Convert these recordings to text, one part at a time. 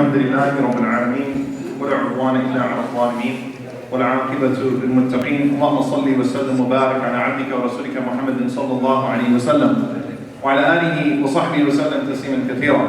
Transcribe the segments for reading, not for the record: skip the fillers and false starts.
الحمد لله رب العالمين ولا عدوان إلا على الظالمين والعاقبة للمتقين اللهم صل وسلم وبارك على عبدك ورسولك محمد صلى الله عليه وسلم وعلى آله وصحبه وسلم تسليما كثيرا.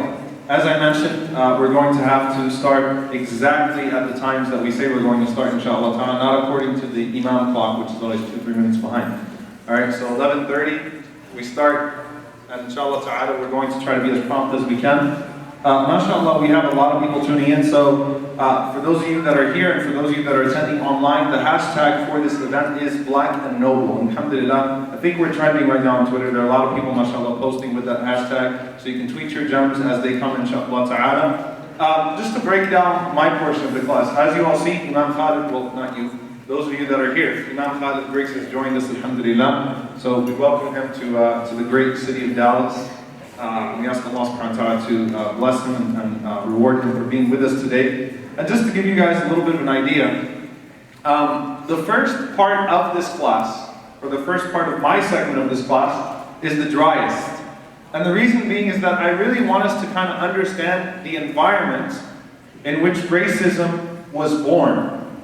As I mentioned, we're going to have to start exactly at the times that we say we're going to start, inshallah ta'ala, not according to the Imam clock, which is always 2-3 minutes behind. Alright, so 11:30, we start, and inshallah ta'ala, we're going to try to be as prompt as we can. MashaAllah, we have a lot of people tuning in, so for those of you that are here and for those of you that are attending online, the hashtag for this event is Black and Noble. Alhamdulillah, I think we're trending right now on Twitter. There are a lot of people, mashallah, posting with that hashtag, so you can tweet your gems as they come, inshallah ta'ala. Just to break down my portion of the class, as you all see, Imam Khalid, well, not you, those of you that are here, Imam Khalid Briggs has joined us, alhamdulillah. So we welcome him to the great city of Dallas. We ask Allah subhanahu wa ta'ala to bless him and reward him for being with us today. And just to give you guys a little bit of an idea, the first part of this class, or the first part of my segment of this class, is the driest. And the reason being is that I really want us to kind of understand the environment in which racism was born.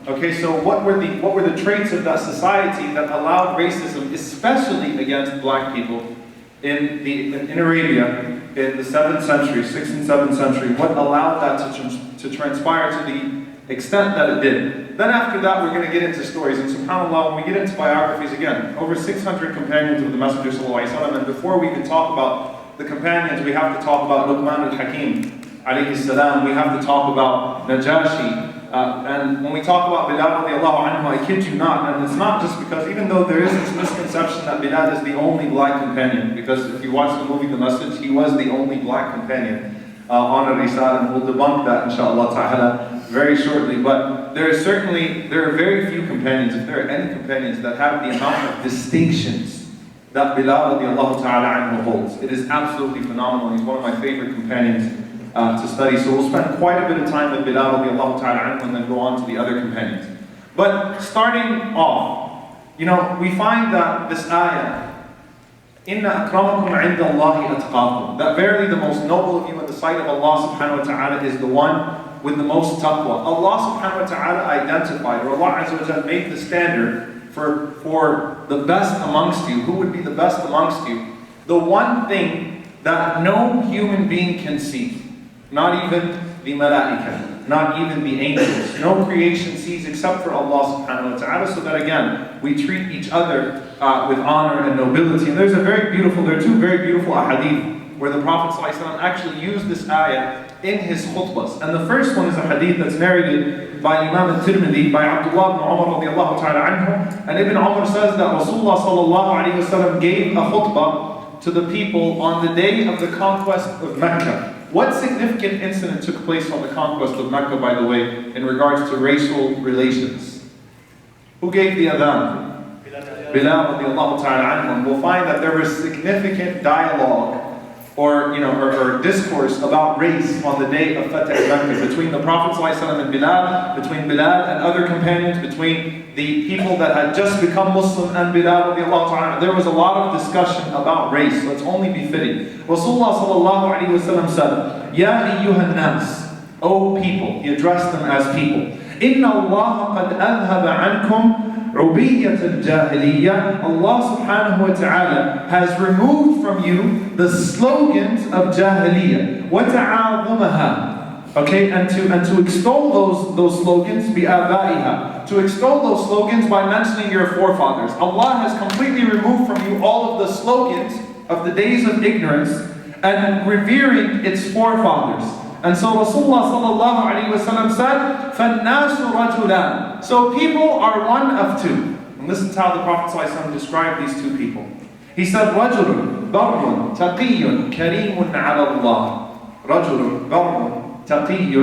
Okay, so what were the traits of that society that allowed racism, especially against black people, in Arabia in the 7th century, 6th and 7th century, what allowed that to transpire to the extent that it did. Then after that, we're going to get into stories. And subhanAllah, when we get into biographies again, over 600 companions of the Messenger sallallahu alaihi wasallam, and before we can talk about the companions, we have to talk about Luqman al-Hakim alayhi salam, we have to talk about Najashi, and when we talk about Bilal radiallahu anhu, I kid you not, and it's not just because, even though there is this misconception that Bilal is the only black companion, because if you watch the movie The Message, he was the only black companion on a Risal, and we'll debunk that inshallah ta'ala very shortly. But there are very few companions, if there are any companions, that have the amount of distinctions that Bilal radiallahu ta'ala anhu holds. It is absolutely phenomenal. He's one of my favorite companions to study. So we'll spend quite a bit of time with Bilal radiallahu ta'ala anhu and then go on to the other companions. But starting off, we find that this ayah, Inna akramakum inda Allahi atqakum, that verily the most noble of you in the sight of Allah subhanahu wa ta'ala is the one with the most taqwa. Allah subhanahu wa ta'ala identified, or Allah azza wa jalla made the standard for the best amongst you. Who would be the best amongst you? The one thing that no human being can see. Not even the malaika, not even the angels. No creation sees except for Allah subhanahu wa ta'ala, so that again, we treat each other with honor and nobility. And there are two very beautiful ahadith where the Prophet ﷺ actually used this ayah in his khutbahs. And the first one is a hadith that's narrated by Imam al-Tirmidhi, by Abdullah ibn Umar radiallahu ta'ala anhu. And Ibn Umar says that Rasulullah sallallahu alayhi wa sallam gave a khutbah to the people on the day of the conquest of Mecca. What significant incident took place on the conquest of Mecca, by the way, in regards to racial relations? Who gave the adhan? Bilal radiallahu ta'ala anhu. And we'll find that there was significant dialogue or discourse about race on the day of Fatah Mecca between the Prophet ﷺ and Bilal, between Bilal and other companions, between the people that had just become Muslim and Bilal radiallahu ta'ala. There was a lot of discussion about race, so it's only befitting. Rasulullah sallallahu alayhi wa sallam said, Ya ayyuhan nas, O people, he addressed them as people. Inna Allah qad adhaba ankum Ubiyyat al-Jahiliyyah. Allah subhanahu wa ta'ala has removed from you the slogans of Jahiliyyah. وَتَعَاظُمَهَا. Okay, and to extol those slogans, بِآبَائِهَا. To extol those slogans by mentioning your forefathers. Allah has completely removed from you all of the slogans of the days of ignorance and revering its forefathers. And so Rasulullah sallallahu alayhi wa sallam said, فَالنَّاسُ رَجُلًا. So people are one of two. And listen to how the Prophet sallallahu alayhi wa sallam described these two people. He said, رَجُلٌ بَرٌ تَقِيٌّ كَرِيمٌ عَلَى اللَّهِ رَجُلٌ بَرٌ تَقِيٌّ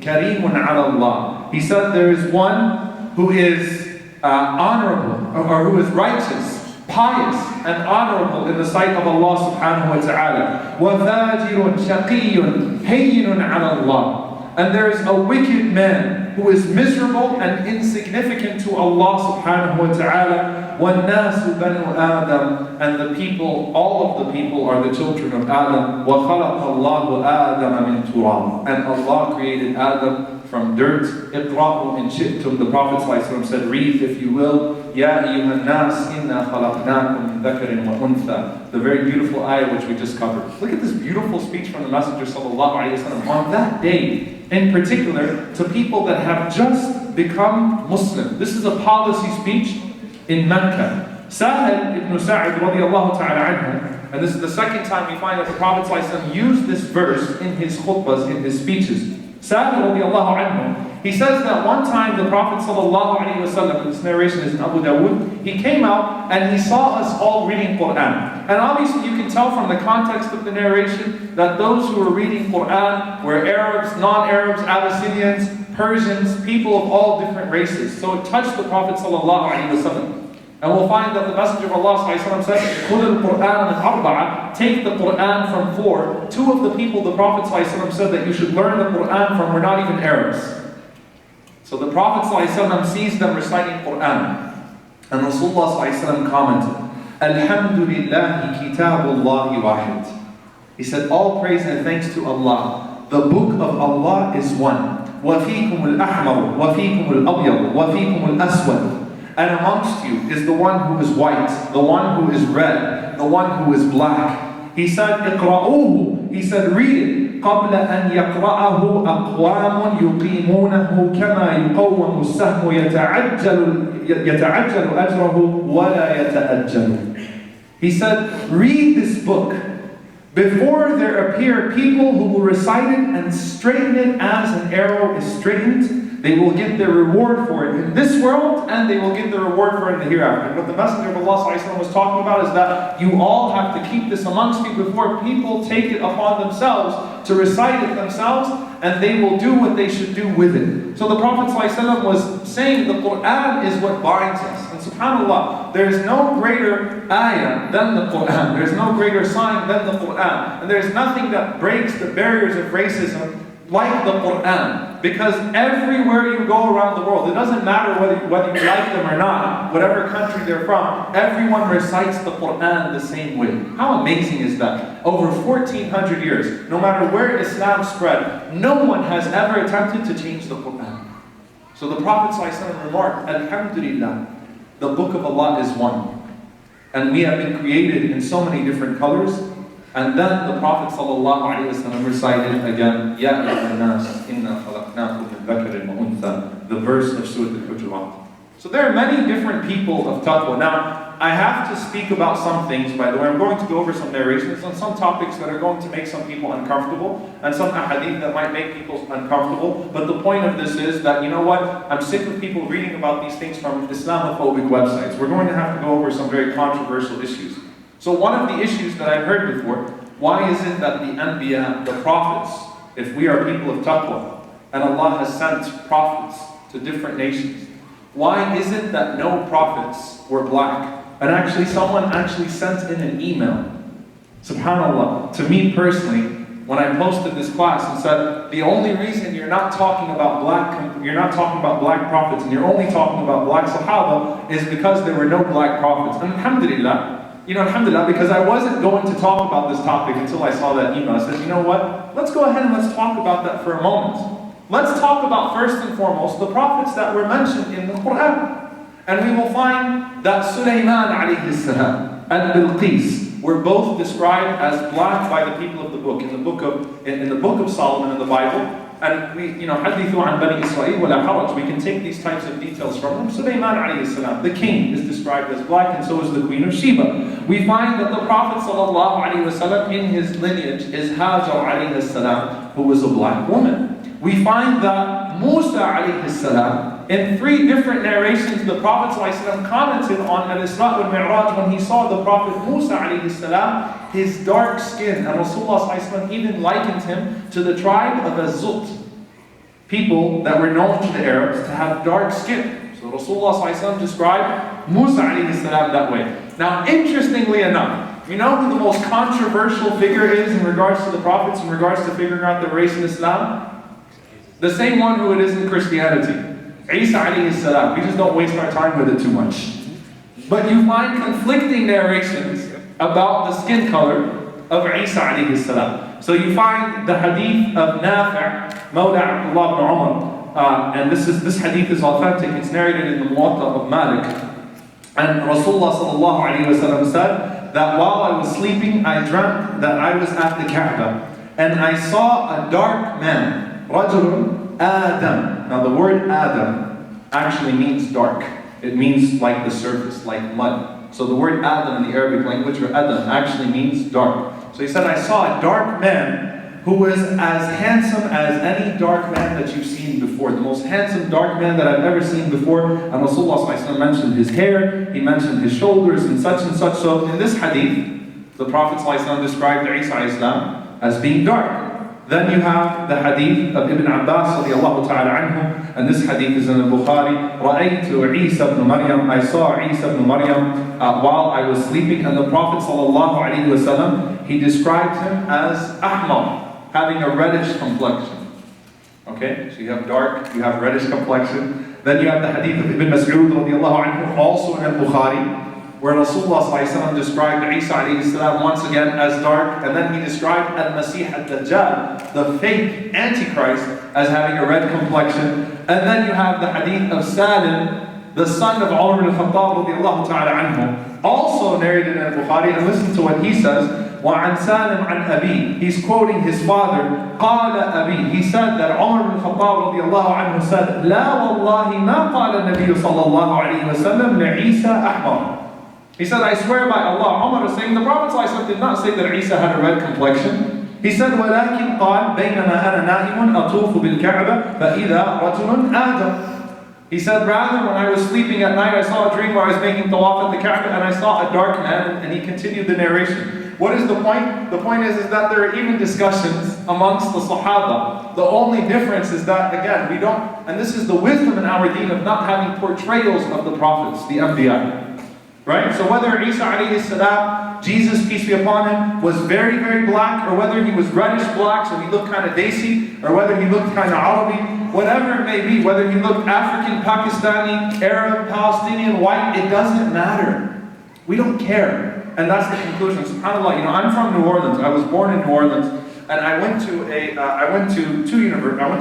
كَرِيمٌ عَلَى اللَّهِ. He said there is one who is honorable, or who is righteous, pious and honorable in the sight of Allah subhanahu wa ta'ala. وَفَاجِرٌ شَقِيٌّ هَيِّنٌ عَلَى اللَّهِ. And there is a wicked man who is miserable and insignificant to Allah subhanahu wa ta'ala. وَالنَّاسُ بَنُو آدَمَ, and the people, all of the people are the children of Adam. وَخَلَقَ اللَّهُ آدَمَ مِنْ تُرَابٍ, and Allah created Adam from dirt. اقرأوا إن شئتم, the Prophet ﷺ said, read if you will. يَا أَيُّهَا النَّاسِ إِنَّا خَلَقْنَاكُمْ مِنْ ذَكَرٍ وَأُنْثَى, the very beautiful ayah which we just covered. Look at this beautiful speech from the Messenger ﷺ on that day, in particular to people that have just become Muslim. This is a policy speech in Mecca. Sahel ibn Sa'id radiallahu ta'ala anhu, and this is the second time we find that the Prophet ﷺ used this verse in his khutbahs, in his speeches. Sahel radiallahu anhu, he says that one time the Prophet ﷺ, this narration is in Abu Dawood, he came out and he saw us all reading Quran. And obviously you can tell from the context of the narration that those who were reading Quran were Arabs, non-Arabs, Abyssinians, Persians, people of all different races. So it touched the Prophet ﷺ. And we'll find that the Messenger of Allah ﷺ said, خُذِ الْقُرْآنَ مِنْ أَرْبَعَةٍ, take the Quran from 4. Two of the people the Prophet ﷺ said that you should learn the Quran from were not even Arabs. So the Prophet ﷺ sees them reciting Quran. And Rasulullah ﷺ commented, Alhamdulillahi kitabullahi wahid. He said, all praise and thanks to Allah. The book of Allah is one. وَفِيكُمُ الْأَحْمَرُ وَفِيكُمُ الْأَبْيَضُ وَفِيكُمُ الْأَسْوَدُ. And amongst you is the one who is white, the one who is red, the one who is black. He said, اقرأوه. He said, read it. قبل أن يقرأه أقوام يقيمونه كما يقوم السهم يتعجل أجره ولا يتأجل. He said, read this book before there appear people who will recite it and straighten it as an arrow is straightened. They will get their reward for it in this world, and they will get their reward for it in the hereafter. What the Messenger of Allah ﷺ was talking about is that you all have to keep this amongst you before people take it upon themselves to recite it themselves, and they will do what they should do with it. So the Prophet ﷺ was saying the Quran is what binds us. And subhanAllah, there is no greater ayah than the Quran. There is no greater sign than the Quran. And there is nothing that breaks the barriers of racism like the Quran. Because everywhere you go around the world, it doesn't matter whether you like them or not, whatever country they're from, everyone recites the Quran the same way. How amazing is that? Over 1400 years, no matter where Islam spread, no one has ever attempted to change the Quran. So the Prophet ﷺ remarked, Alhamdulillah, the book of Allah is one. And we have been created in so many different colors. And then the Prophet ﷺ recited again, Ya ayyuhan nas, inna khalaqnakum min dhakarin wa untha, the verse of Surah Al-Hujurat. So there are many different people of taqwa. Now, I have to speak about some things, by the way. I'm going to go over some narrations on some topics that are going to make some people uncomfortable, and some ahadith that might make people uncomfortable. But the point of this is that, you know what? I'm sick of people reading about these things from Islamophobic websites. We're going to have to go over some very controversial issues. So one of the issues that I've heard before, why is it that the Anbiya, the prophets, if we are people of taqwa, and Allah has sent prophets to different nations, why is it that no prophets were black? And actually someone actually sent in an email, subhanAllah, to me personally, when I posted this class and said, the only reason you're not talking about black prophets and you're only talking about black Sahaba is because there were no black prophets. And alhamdulillah, alhamdulillah, because I wasn't going to talk about this topic until I saw that email. I said, you know what? Let's go ahead and let's talk about that for a moment. Let's talk about first and foremost the prophets that were mentioned in the Quran. And we will find that Suleiman alayhi salam and Bilqis were both described as black by the people of the book, in the book of Solomon in the Bible. And we, حدثوا عن بني إسرائيل ولا حرج. We can take these types of details from them. Suleiman alayhi salam, the king, is described as black, and so is the queen of Sheba. We find that the Prophet sallallahu alaihi wasallam in his lineage is Hajar alayhi salam, who was a black woman. We find that Musa alayhi salam, in 3 different narrations, the Prophet ﷺ commented on Al-Isra wal Mi'raj when he saw the Prophet Musa alayhi salam, his dark skin. And Rasulullah ﷺ even likened him to the tribe of Az-Zut, people that were known to the Arabs to have dark skin. So Rasulullah ﷺ described Musa alayhi salam that way. Now, interestingly enough, you know who the most controversial figure is in regards to the prophets, in regards to figuring out the race in Islam? The same one who it is in Christianity. Isa alayhi salam. We just don't waste our time with it too much. But you find conflicting narrations about the skin color of Isa alayhi salam. So you find the hadith of Nafi' Mawla Abdullah ibn Umar, and this hadith is authentic. It's narrated in the Muwatta of Malik. And Rasulullah sallallahu alayhi wa sallam said that while I was sleeping, I dreamt that I was at the Kaaba, and I saw a dark man, Rajulun Adam. Now the word Adam actually means dark. It means like the surface, like mud. So the word Adam in the Arabic language, or Adam, actually means dark. So he said, I saw a dark man who was as handsome as any dark man that you've seen before. The most handsome dark man that I've ever seen before. And Rasulullah mentioned his hair, he mentioned his shoulders and such and such. So in this hadith, the Prophet described Isa as being dark. Then you have the hadith of Ibn Abbas radiallahu ta'ala anhu, and this hadith is in Al-Bukhari. رَأَيْتُ Isa ibn Maryam, I saw Isa ibn Maryam while I was sleeping, and the Prophet sallallahu alaihi wasallam, he described him as ahmar, having a reddish complexion. Okay, so you have dark, you have reddish complexion. Then you have the hadith of Ibn Mas'ud radiallahu anhu, also in Al-Bukhari, where Rasulullah described Isa alayhi salam once again as dark, and then he described Al-Masih al-Dajjal, the fake Antichrist, as having a red complexion. And then you have the hadith of Salim, the son of Omar ibn al-Khattab radiallahu ta'ala anhu, also narrated in Al-Bukhari, and listen to what he says. وَعَنْ سَالِمْ عَنْ أَبِي, he's quoting his father, قَالَ أَبِي, he said that Omar ibn al-Khattab radiallahu anhu said, لَا وَاللَّهِ مَا قَالَ النَّبِيُّ صَلَّى اللَّهُ عَلَيْهِ وَسَلَّمْ لِعِيسَى أَحْمَرٍ. He said, I swear by Allah, Omar is saying, the Prophet ﷺ did not say that Isa had a red complexion. He said, وَلَكِنْ قَالْ بَيْنَمَا أَنَا نَائِمٌ أَطُوفُ بِالْكَعْبَةِ فَإِذَا رَجُلٌ آدَمٌ. He said, rather, when I was sleeping at night, I saw a dream where I was making tawaf at the Kaaba, and I saw a dark man, and he continued the narration. What is the point? The point is that there are even discussions amongst the Sahaba. The only difference is that, again, we don't, and this is the wisdom in our deen of not having portrayals of the prophets, the Anbiya. Right? So whether Isa alayhi salam, Jesus, peace be upon him, was very, very black, or whether he was reddish black, so he looked kind of desi, or whether he looked kind of Arabi, whatever it may be, whether he looked African, Pakistani, Arab, Palestinian, white, it doesn't matter. We don't care. And that's the conclusion. SubhanAllah, I'm from New Orleans. I was born in New Orleans, and I went to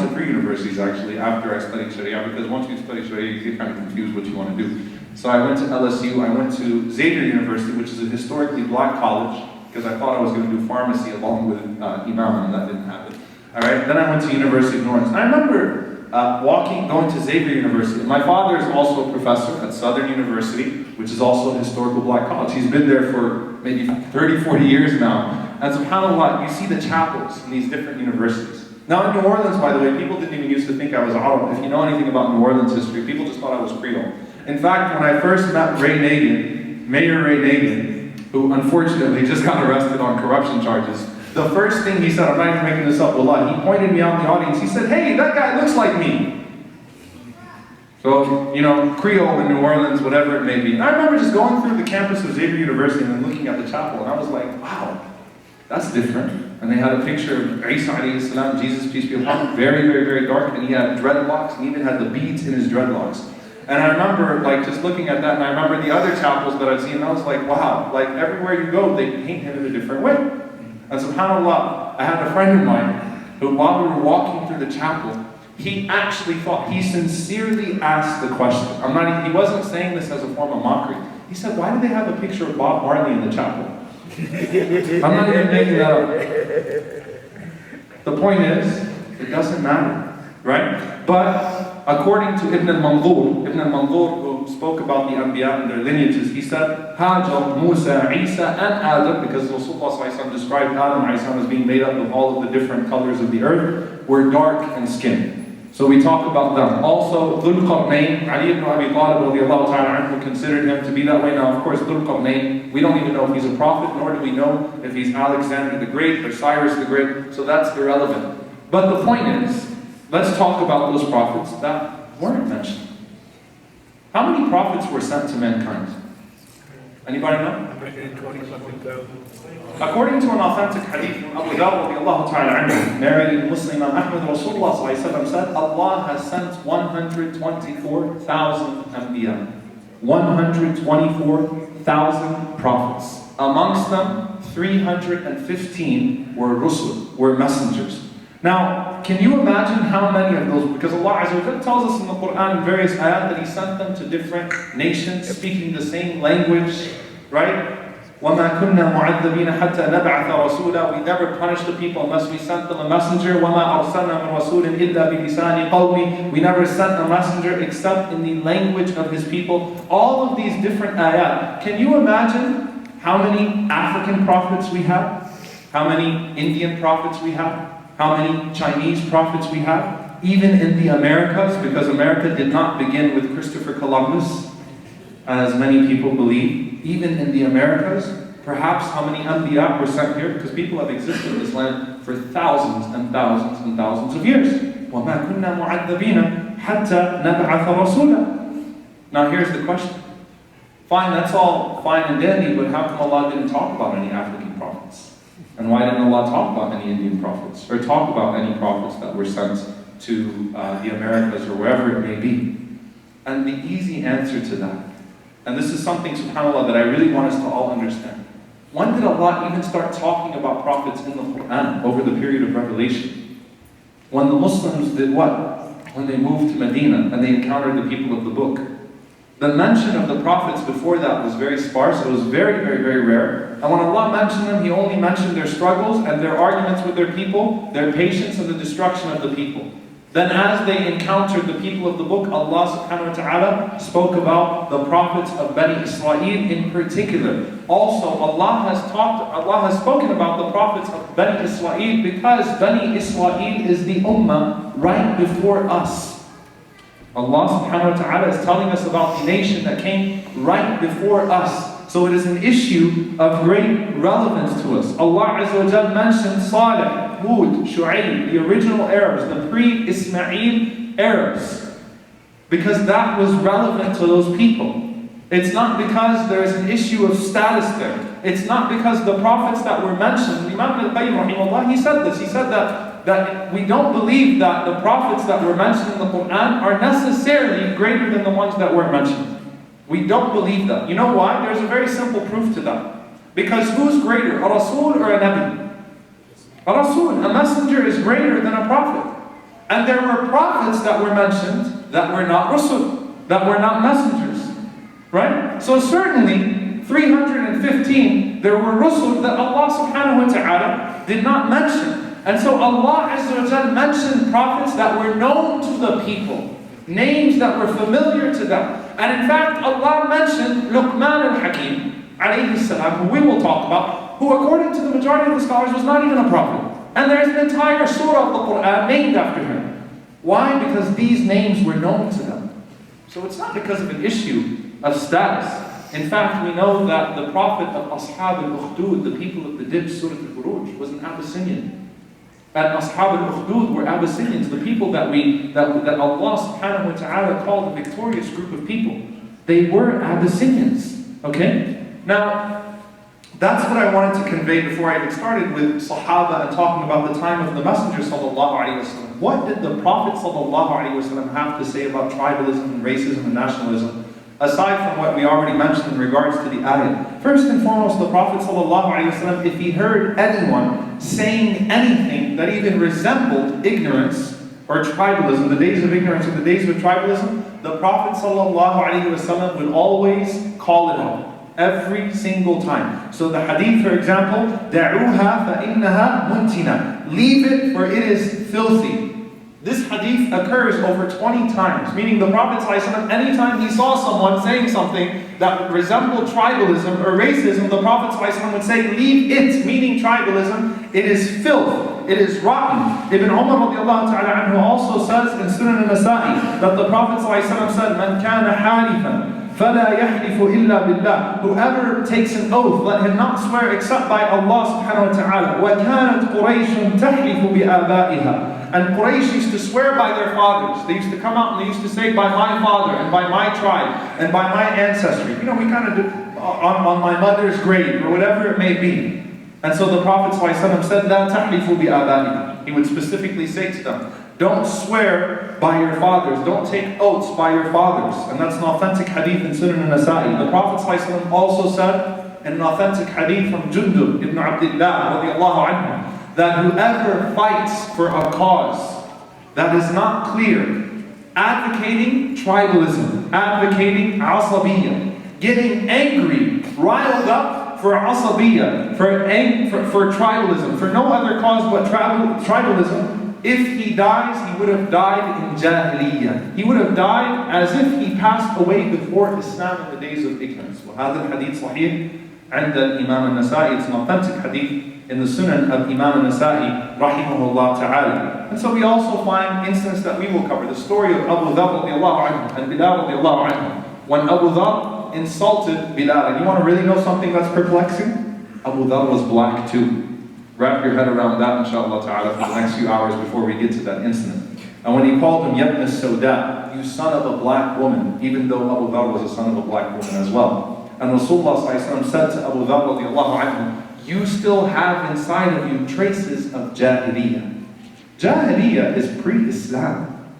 three universities actually after I studied Sharia, because once you study Sharia, you get kind of confused what you want to do. So I went to LSU, I went to Xavier University, which is a historically black college, because I thought I was going to do pharmacy along with Imam, and that didn't happen. All right. Then I went to University of New Orleans. I remember going to Xavier University. My father is also a professor at Southern University, which is also a historical black college. He's been there for maybe 30, 40 years now. And subhanAllah, you see the chapels in these different universities. Now in New Orleans, by the way, people didn't even used to think I was Arab. If you know anything about New Orleans history, people just thought I was Creole. In fact, when I first met Ray Nagin, Mayor Ray Nagin, who unfortunately just got arrested on corruption charges, the first thing he said, I'm not even making this up, wallah, he pointed me out in the audience, he said, hey, that guy looks like me. So, Creole in New Orleans, whatever it may be. And I remember just going through the campus of Xavier University and then looking at the chapel, and I was like, wow, that's different. And they had a picture of Isa alayhi salam, Jesus, peace be upon him, very, very, very dark, and he had dreadlocks, and even had the beads in his dreadlocks. And I remember just looking at that, and I remember the other chapels that I'd seen, and I was like, wow, everywhere you go, they paint him in a different way. And subhanAllah, I had a friend of mine who, while we were walking through the chapel, he actually he sincerely asked the question. He wasn't saying this as a form of mockery. He said, why do they have a picture of Bob Marley in the chapel? I'm not even making that up. The point is, it doesn't matter, right? But according to Ibn al-Manzur, who spoke about the Anbiya and their lineages, he said, Hajar, Musa, Isa, and Adam, because Rasulullah described Adam as being made up of all of the different colors of the earth, were dark in skin. So we talk about them. Also, Dhul Qarnayn, Ali ibn Abi Talib radiallahu ta'ala anhu considered him to be that way. Now, of course, Dhul Qarnayn, we don't even know if he's a prophet, nor do we know if he's Alexander the Great or Cyrus the Great, so that's irrelevant. But the point is, let's talk about those prophets that weren't mentioned. How many prophets were sent to mankind? Anybody know? 120,000. According to an authentic hadith from Abu Dawud narrated in Muslim, Ahmad, Rasulullah said, Allah has sent 124,000 Anbiya. 124,000 prophets. Amongst them, 315 were rusul, were messengers. Now, can you imagine how many of those, because Allah Azza wa Jalla tells us in the Quran in various ayat that He sent them to different nations speaking the same language, right? وَمَا كُنَّا مُعَذَّبِينَ حَتَّى نَبْعَثَ رَسُولًا. We never punish the people unless we sent them a messenger. وَمَا أَرْسَلْنَا مِن رَسُولٍ إِلَّا بِلِسَانِ قَوْمِهِ. We never sent a messenger except in the language of his people. All of these different ayat. Can you imagine how many African prophets we have? How many Indian prophets we have? How many Chinese prophets we have? Even in the Americas, because America did not begin with Christopher Columbus, as many people believe. Even in the Americas, perhaps how many Anbiya were sent here? Because people have existed in this land for thousands and thousands and thousands of years. وَمَا كُنَّا مُعَذَّبِينَ حَتَّى نَبْعَثَ رَسُولًا. Now here's the question. Fine, that's all fine and dandy, but how come Allah didn't talk about any African prophets? And why didn't Allah talk about any Indian prophets? Or talk about any prophets that were sent to the Americas or wherever it may be? And the easy answer to that, and this is something, subhanAllah, that I really want us to all understand. When did Allah even start talking about prophets in the Quran over the period of revelation? When the Muslims did what? When they moved to Medina and they encountered the people of the book. The mention of the prophets before that was very sparse. It was very, very, very rare. And when Allah mentioned them, He only mentioned their struggles and their arguments with their people, their patience and the destruction of the people. Then as they encountered the people of the book, Allah subhanahu wa ta'ala spoke about the prophets of Bani Israel in particular. Also, Allah has spoken about the prophets of Bani Israel because Bani Israel is the ummah right before us. Allah subhanahu wa ta'ala is telling us about the nation that came right before us. So it is an issue of great relevance to us. Allah Azza wa Jalla mentioned Salih, Hud, Shu'ayb, the original Arabs, the pre-Ismail Arabs, because that was relevant to those people. It's not because there is an issue of status there. It's not because the prophets that were mentioned, Imam al-Qayyim rahimahullah, he said this. He said that we don't believe that the prophets that were mentioned in the Quran are necessarily greater than the ones that were mentioned. We don't believe that. You know why? There's a very simple proof to that. Because who's greater, a Rasul or a Nabi? A Rasul, a messenger, is greater than a prophet. And there were prophets that were mentioned that were not Rasul, that were not messengers. Right? So certainly, 315, there were Rasul that Allah subhanahu wa ta'ala did not mention. And so Allah Azza wa Jalla mentioned prophets that were known to the people. Names that were familiar to them. And in fact, Allah mentioned Luqman al-Hakim, alayhi salam, who we will talk about, who according to the majority of the scholars was not even a prophet. And there's an entire surah of the Quran named after him. Why? Because these names were known to them. So it's not because of an issue of status. In fact, we know that the prophet of Ashab al-Ukhdud, the people of the dip, Surah al-Buruj, was an Abyssinian. And Ashab al-Ukhdud were Abyssinians, the people that Allah subhanahu wa ta'ala called a victorious group of people. They were Abyssinians. Okay? Now, that's what I wanted to convey before I even started with Sahaba and talking about the time of the Messenger sallallahu alaihi wasallam. What did the Prophet sallallahu alaihi wasallam have to say about tribalism and racism and nationalism? Aside from what we already mentioned in regards to the ayah. First and foremost, the Prophet ﷺ, if he heard anyone saying anything that even resembled ignorance or tribalism, the days of ignorance or the days of tribalism, the Prophet ﷺ would always call it out. Every single time. So the hadith, for example, دَعُوهَا فَإِنَّهَا مُنْتِنَا. Leave it, for it is filthy. This hadith occurs over 20 times, meaning the Prophet ﷺ, anytime he saw someone saying something that resembled tribalism or racism, the Prophet ﷺ would say, leave it, meaning tribalism, it is filth, it is rotten. Ibn Omar radiallahu ta'ala anhu also says in Sunan al-Nasa'i that the Prophet ﷺ said, مَنْ كَانَ حَالِفًا فَلَا يَحْلِفُ إِلَّا بِاللَّهِ. Whoever takes an oath, let him not swear except by Allah subhanahu wa ta'ala. وَكَانَتْ قُرَيْشٌ تَحْلِفُ بِآبَائِهَا. And Quraysh used to swear by their fathers. They used to come out and they used to say, by my father and by my tribe and by my ancestry. You know, we kind of do on my mother's grave or whatever it may be. And so the Prophet ﷺ said, لَا تَحْلِفُ بِآبَائِهَا. He would specifically say to them, Don't swear by your fathers. Don't take oaths by your fathers. And that's an authentic hadith in Sunan al-Nasa'i. The Prophet ﷺ also said in an authentic hadith from Jundub ibn Abdullah radiallahu anhu, that whoever fights for a cause that is not clear, advocating tribalism, advocating asabiyya, getting angry, riled up for asabiyya, for tribalism, for no other cause but tribalism, if he dies, he would have died in Jahiliyyah. He would have died as if he passed away before Islam in the days of ignorance. وهذا الحديث صحيح عند الإمام النسائي. It's an authentic hadith in the Sunan of Imam al-Nasa'i rahimahullah ta'ala. And so we also find instances that we will cover. The story of Abu Dhar radiallahu anhu and Bilal radiallahu anhu. When Abu Dhar insulted Bilal, and you want to really know something that's perplexing? Abu Dhar was black too. Wrap your head around that, inshallah ta'ala, for the next few hours before we get to that incident. And when he called him Yabna Sauda, you son of a black woman, even though Abu Dhar was a son of a black woman as well. And Rasulullah said to Abu Dhar radiallahu anhu, you still have inside of you traces of Jahiliyyah. Jahiliyyah is pre-Islam.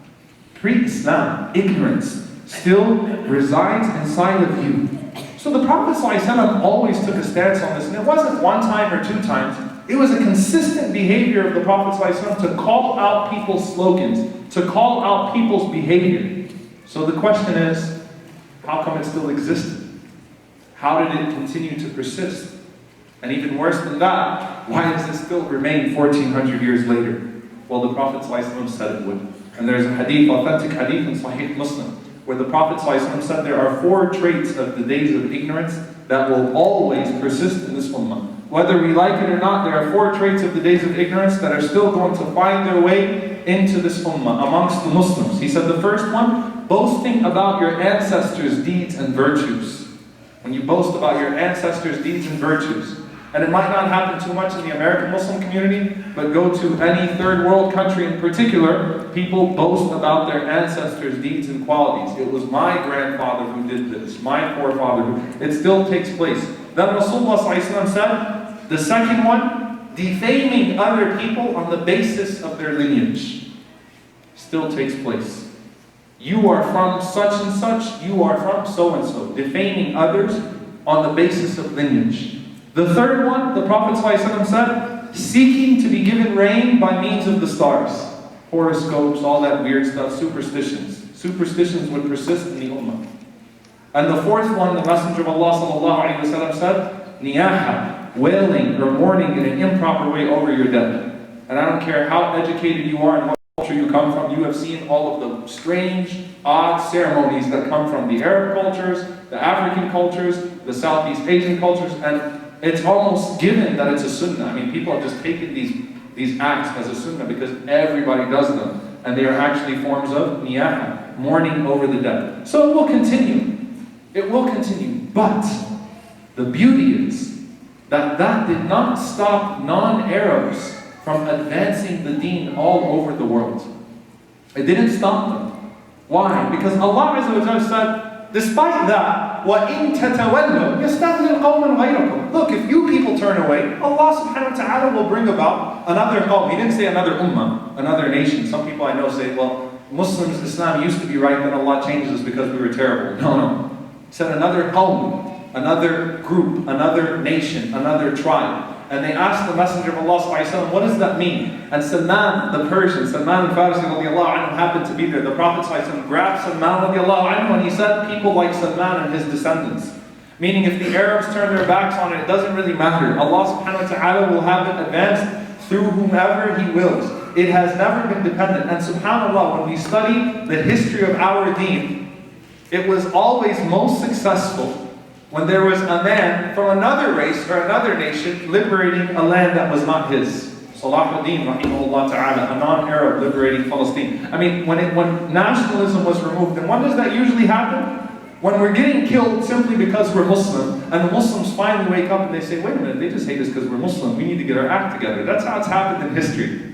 Pre-Islam, ignorance, still resides inside of you. So the Prophet ﷺ always took a stance on this, and it wasn't one time or two times. It was a consistent behavior of the Prophet ﷺ to call out people's slogans, to call out people's behavior. So the question is, how come it still existed? How did it continue to persist? And even worse than that, why does it still remain 1400 years later? Well, the Prophet ﷺ said it would. And there's a hadith, authentic hadith in Sahih Muslim, where the Prophet ﷺ said there are 4 traits of the days of ignorance that will always persist in this ummah. Whether we like it or not, there are 4 traits of the days of ignorance that are still going to find their way into this ummah amongst the Muslims. He said the first one, boasting about your ancestors' deeds and virtues. When you boast about your ancestors' deeds and virtues. And it might not happen too much in the American Muslim community, but go to any third world country in particular, people boast about their ancestors' deeds and qualities. It was my grandfather who did this, my forefather who... It still takes place. Then Rasulullah ﷺ said, the second one, defaming other people on the basis of their lineage. Still takes place. You are from such and such, you are from so and so. Defaming others on the basis of lineage. The third one, the Prophet ﷺ said, seeking to be given rain by means of the stars. Horoscopes, all that weird stuff, superstitions. Superstitions would persist in the ummah. And the fourth one, the Messenger of Allah ﷺ said, niyaha, wailing or mourning in an improper way over your dead. And I don't care how educated you are and what culture you come from, you have seen all of the strange, odd ceremonies that come from the Arab cultures, the African cultures, the Southeast Asian cultures, and it's almost given that it's a sunnah. I mean, people have just taken these acts as a sunnah because everybody does them. And they are actually forms of niyaha, mourning over the dead. So it will continue. It will continue. But the beauty is that that did not stop non-Arabs from advancing the deen all over the world. It didn't stop them. Why? Because Allah Azza wa Jalla said, despite that, وَإِن تَتَوَلَّوْا يَسْتَبْدِلْ قَوْمًا غَيْرَكُمْ. Look, if you people turn away, Allah subhanahu wa ta'ala will bring about another qawm. He didn't say another ummah, another nation. Some people I know say, well, Muslims, Islam used to be right, then Allah changes us because we were terrible. No. He said another qawm, another group, another nation, another tribe. And they asked the Messenger of Allah ﷺ, what does that mean? And Salman, the Persian, Salman al-Farisi radiallahu anhu happened to be there. The Prophet ﷺ grabbed Salman radiallahu anhu and he said, people like Salman and his descendants. Meaning if the Arabs turn their backs on it, it doesn't really matter. Allah subhanahu wa ta'ala will have it advanced through whomever He wills. It has never been dependent. And subhanAllah, when we study the history of our deen, it was always most successful when there was a man from another race or another nation liberating a land that was not his. Salahuddin, rahimahullah ta'ala, a non-Arab liberating Palestine. I mean, when nationalism was removed, then when does that usually happen? When we're getting killed simply because we're Muslim, and the Muslims finally wake up and they say, wait a minute, they just hate us because we're Muslim, we need to get our act together. That's how it's happened in history.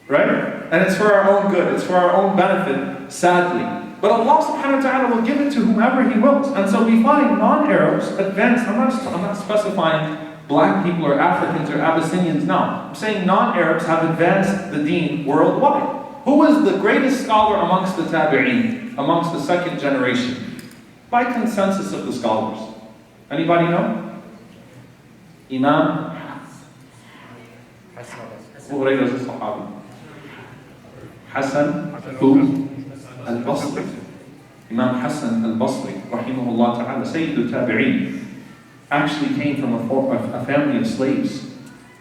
Right? And it's for our own good, it's for our own benefit, sadly. But Allah subhanahu wa ta'ala will give it to whomever He wills. And so we find non-Arabs advance. I'm not specifying black people or Africans or Abyssinians now. I'm saying non-Arabs have advanced the deen worldwide. Who was the greatest scholar amongst the tabi'een, amongst the second generation? By consensus of the scholars. Anybody know? Imam Abu Hurairah is a Sahabi. Hassan who? Al-Basri. Imam Hassan al-Basri, rahimahullah ta'ala, Sayyid al-Tabi'een, actually came from a family of slaves.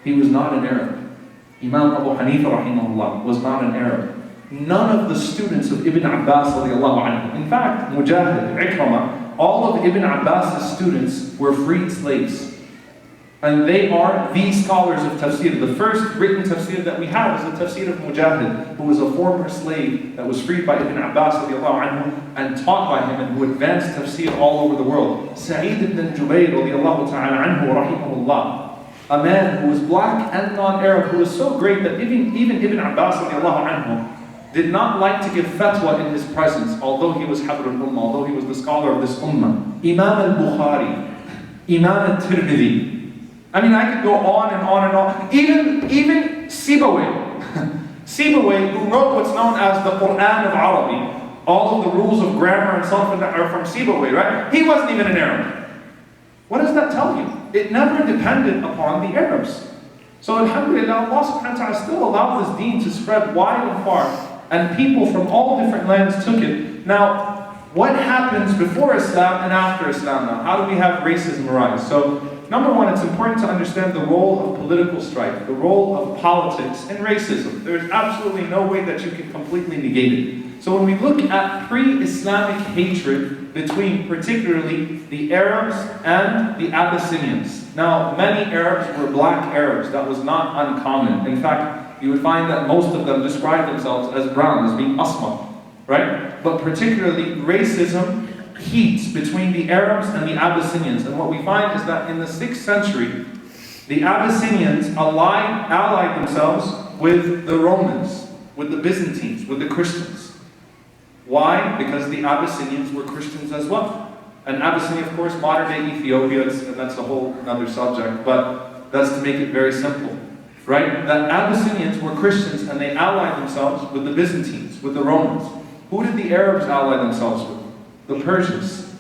He was not an Arab. Imam Abu Hanifa, rahimahullah, was not an Arab. None of the students of Ibn Abbas, radiallahu anhu, in fact, Mujahid, Ikramah, all of Ibn Abbas' students were freed slaves. And they are the scholars of tafsir. The first written tafsir that we have is the tafsir of Mujahid, who was a former slave that was freed by Ibn Abbas radiallahu anhu and taught by him, and who advanced tafsir all over the world. Sa'id ibn Jubayr radiallahu ta'ala anhu rahimahullah, a man who was black and non-Arab, who was so great that even Ibn Abbas radiallahu anhu did not like to give fatwa in his presence, although he was Habr al-Ummah, although he was the scholar of this Ummah. Imam al-Bukhari, Imam al-Tirmidhi. I mean, I could go on and on and on. Even Sibawayh, Sibawayh, who wrote what's known as the Quran of Arabi, all of the rules of grammar and so on are from Sibawayh, right? He wasn't even an Arab. What does that tell you? It never depended upon the Arabs. So alhamdulillah, Allah subhanahu wa ta'ala still allowed this deen to spread wide and far, and people from all different lands took it. Now, what happens before Islam and after Islam now? How do we have racism arise? So, number one, it's important to understand the role of political strife, the role of politics in racism. There's absolutely no way that you can completely negate it. So when we look at pre-Islamic hatred between particularly the Arabs and the Abyssinians. Now, many Arabs were black Arabs. That was not uncommon. In fact, you would find that most of them describe themselves as brown, as being asma, right? But particularly racism heats between the Arabs and the Abyssinians. And what we find is that in the 6th century, the Abyssinians allied themselves with the Romans, with the Byzantines, with the Christians. Why? Because the Abyssinians were Christians as well. And Abyssinia, of course, modern-day Ethiopia, and that's a whole other subject, but that's to make it very simple, right? That Abyssinians were Christians, and they allied themselves with the Byzantines, with the Romans. Who did the Arabs ally themselves with? The Persians,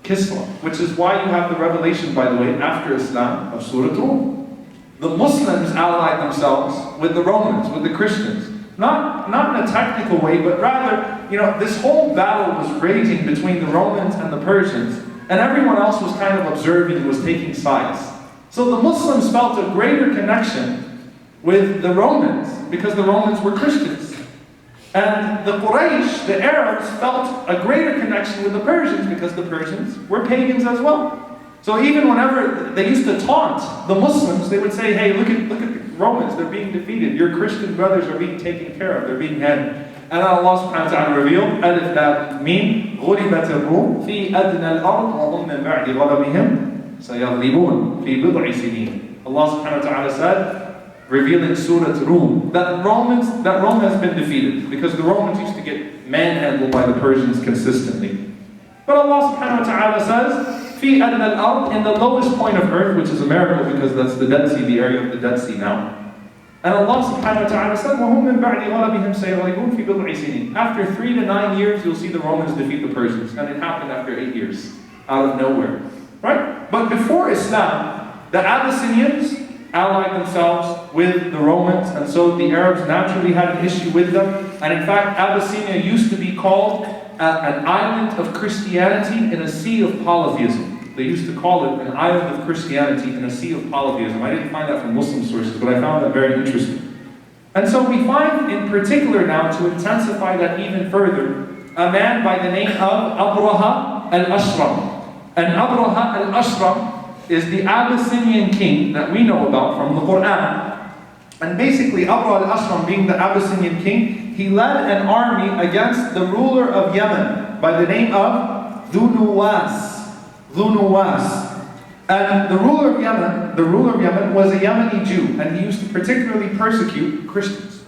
Kisra, which is why you have the revelation, by the way, after Islam of Surah Rum. The Muslims allied themselves with the Romans, with the Christians. Not in a technical way, but rather, this whole battle was raging between the Romans and the Persians, and everyone else was kind of observing and was taking sides. So the Muslims felt a greater connection with the Romans, because the Romans were Christians. And the Quraysh, the Arabs, felt a greater connection with the Persians because the Persians were pagans as well. So even whenever they used to taunt the Muslims, they would say, hey, look at the Romans, they're being defeated. Your Christian brothers are being taken care of, they're being handled. And Allah subhanahu wa ta'ala revealed, Alif Lam Mim, غُلِبَتِ الرُّومُ فِي أَدْنَى الْأَرْضِ وَهُمْ مِنْ بَعْدِ غَلَبِهِمْ سَيَغْلِبُونَ فِي بِضْعِ سِنِينَ. Allah subhanahu wa ta'ala said, revealing Surah Rum, that Rome has been defeated, because the Romans used to get manhandled by the Persians consistently. But Allah subhanahu wa ta'ala says, فِي أَدْنَى الْأَرْضِ, in the lowest point of earth, which is a miracle because that's the Dead Sea, the area of the Dead Sea now. And Allah subhanahu wa ta'ala said, وَهُمْ مِنْ بَعْدِ غَلَبِهِمْ سَيَغْلِبُونَ فِي بِضْعِ سِنِينَ. After 3 to 9 years, you'll see the Romans defeat the Persians. And it happened after 8 years, out of nowhere. Right? But before Islam, the Abyssinians allied themselves with the Romans, and so the Arabs naturally had an issue with them. And in fact, Abyssinia used to be called an island of Christianity in a sea of polytheism. They used to call it an island of Christianity in a sea of polytheism. I didn't find that from Muslim sources, but I found that very interesting. And so we find in particular now, to intensify that even further, a man by the name of Abraha al-Ashram. And Abraha al-Ashram is the Abyssinian king that we know about from the Quran. And basically, Abraha al-Ashram, being the Abyssinian king, he led an army against the ruler of Yemen by the name of Dhu Nuwas. And the ruler of Yemen was a Yemeni Jew, and he used to particularly persecute Christians.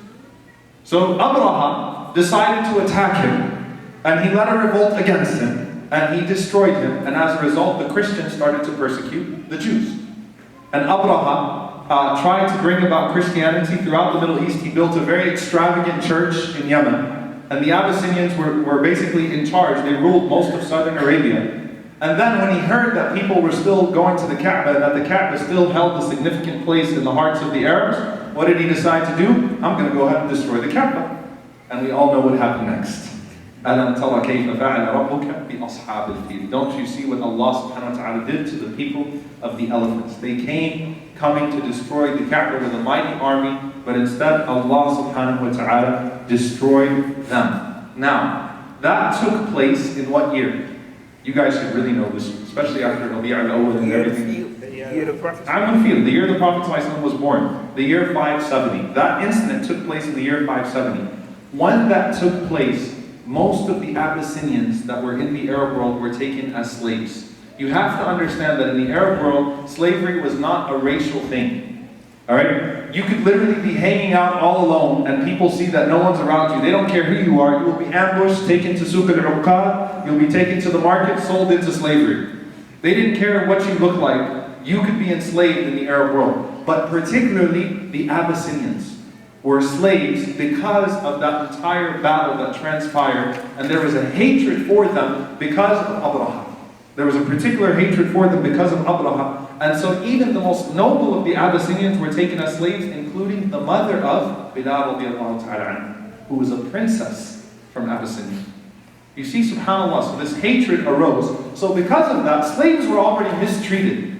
So Abraha decided to attack him, and he led a revolt against him, and he destroyed him, and as a result the Christians started to persecute the Jews. And Abraha tried to bring about Christianity throughout the Middle East. He built a very extravagant church in Yemen. And the Abyssinians were basically in charge. They ruled most of southern Arabia. And then when he heard that people were still going to the Kaaba, and that the Kaaba still held a significant place in the hearts of the Arabs, what did he decide to do? I'm going to go ahead and destroy the Kaaba. And we all know what happened next. أَلَمْ تَرَ كَيْفَ فَعَلَ رَبُّكَ بِأَصْحَابِ الْفِيلِ. Don't you see what Allah subhanahu wa ta'ala did to the people of the elephants? They came coming to destroy the Kaaba with a mighty army, but instead Allah subhanahu wa ta'ala destroyed them. Now, that took place in what year? You guys should really know this, especially after Rabi' al-Awwal and everything. The year the Prophet the year the Prophet ﷺ was born, the year 570. That incident took place in the year 570. When that took place, most of the Abyssinians that were in the Arab world were taken as slaves. You have to understand that in the Arab world, slavery was not a racial thing. Alright? You could literally be hanging out all alone and people see that no one's around you. They don't care who you are. You will be ambushed, taken to Suq al-Uqad, you'll be taken to the market, sold into slavery. They didn't care what you look like. You could be enslaved in the Arab world. But particularly the Abyssinians were slaves because of that entire battle that transpired, and there was a hatred for them because of Abraha. There was a particular hatred for them because of Abraha. And so even the most noble of the Abyssinians were taken as slaves, including the mother of Bilal radiallahu ta'ala, who was a princess from Abyssinia. You see, subhanAllah, so this hatred arose. So because of that, slaves were already mistreated.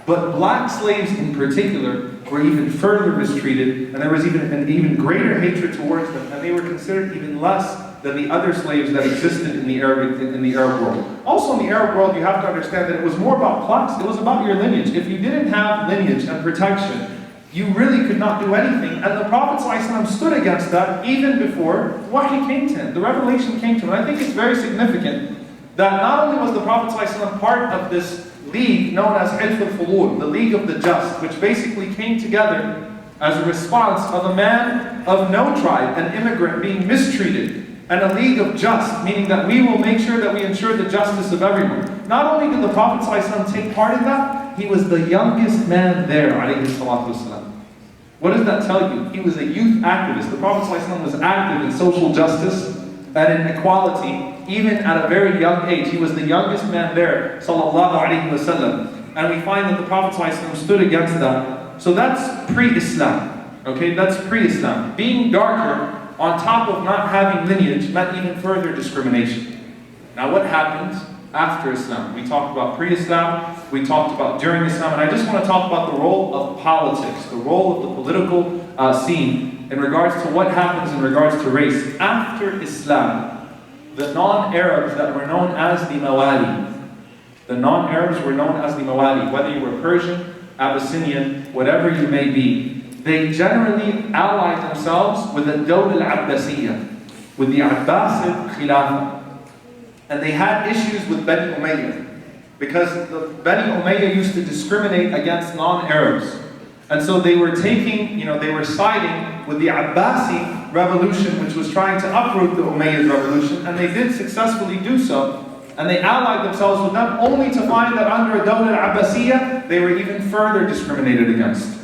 But black slaves in particular were even further mistreated, and there was even an even greater hatred towards them, and they were considered even less than the other slaves that existed in the Arab world. Also in the Arab world, you have to understand that it was more about class. It was about your lineage. If you didn't have lineage and protection, you really could not do anything. And the Prophet ﷺ stood against that even before Wahy came to him. The revelation came to him. And I think it's very significant that not only was the Prophet ﷺ part of this league known as Hilf al-Fulur, the League of the Just, which basically came together as a response of a man of no tribe, an immigrant being mistreated, and a league of just, meaning that we will make sure that we ensure the justice of everyone. Not only did the Prophet ﷺ take part in that, he was the youngest man there, alayhi salatu wasalam. What does that tell you? He was a youth activist. The Prophet ﷺ was active in social justice and in equality, even at a very young age. He was the youngest man there, sallallahu alayhi wasallam. And we find that the Prophet ﷺ stood against that. So that's pre-Islam. Okay, that's pre-Islam. Being darker, on top of not having lineage, meant even further discrimination. Now what happened after Islam? We talked about pre-Islam, we talked about during Islam, and I just want to talk about the role of politics, the role of the political scene in regards to what happens in regards to race. After Islam, the non-Arabs that were known as the Mawali, the non-Arabs were known as the Mawali, whether you were Persian, Abyssinian, whatever you may be, they generally allied themselves with the Dawla al-Abbasiyya, with the Abbasid Khilafah. And they had issues with Bani Umayyah, because the Bani Umayyah used to discriminate against non-Arabs. And so they were taking, they were siding with the Abbasi revolution, which was trying to uproot the Umayyad revolution, and they did successfully do so. And they allied themselves with them, only to find that under Dawla al-Abbasiyya, they were even further discriminated against.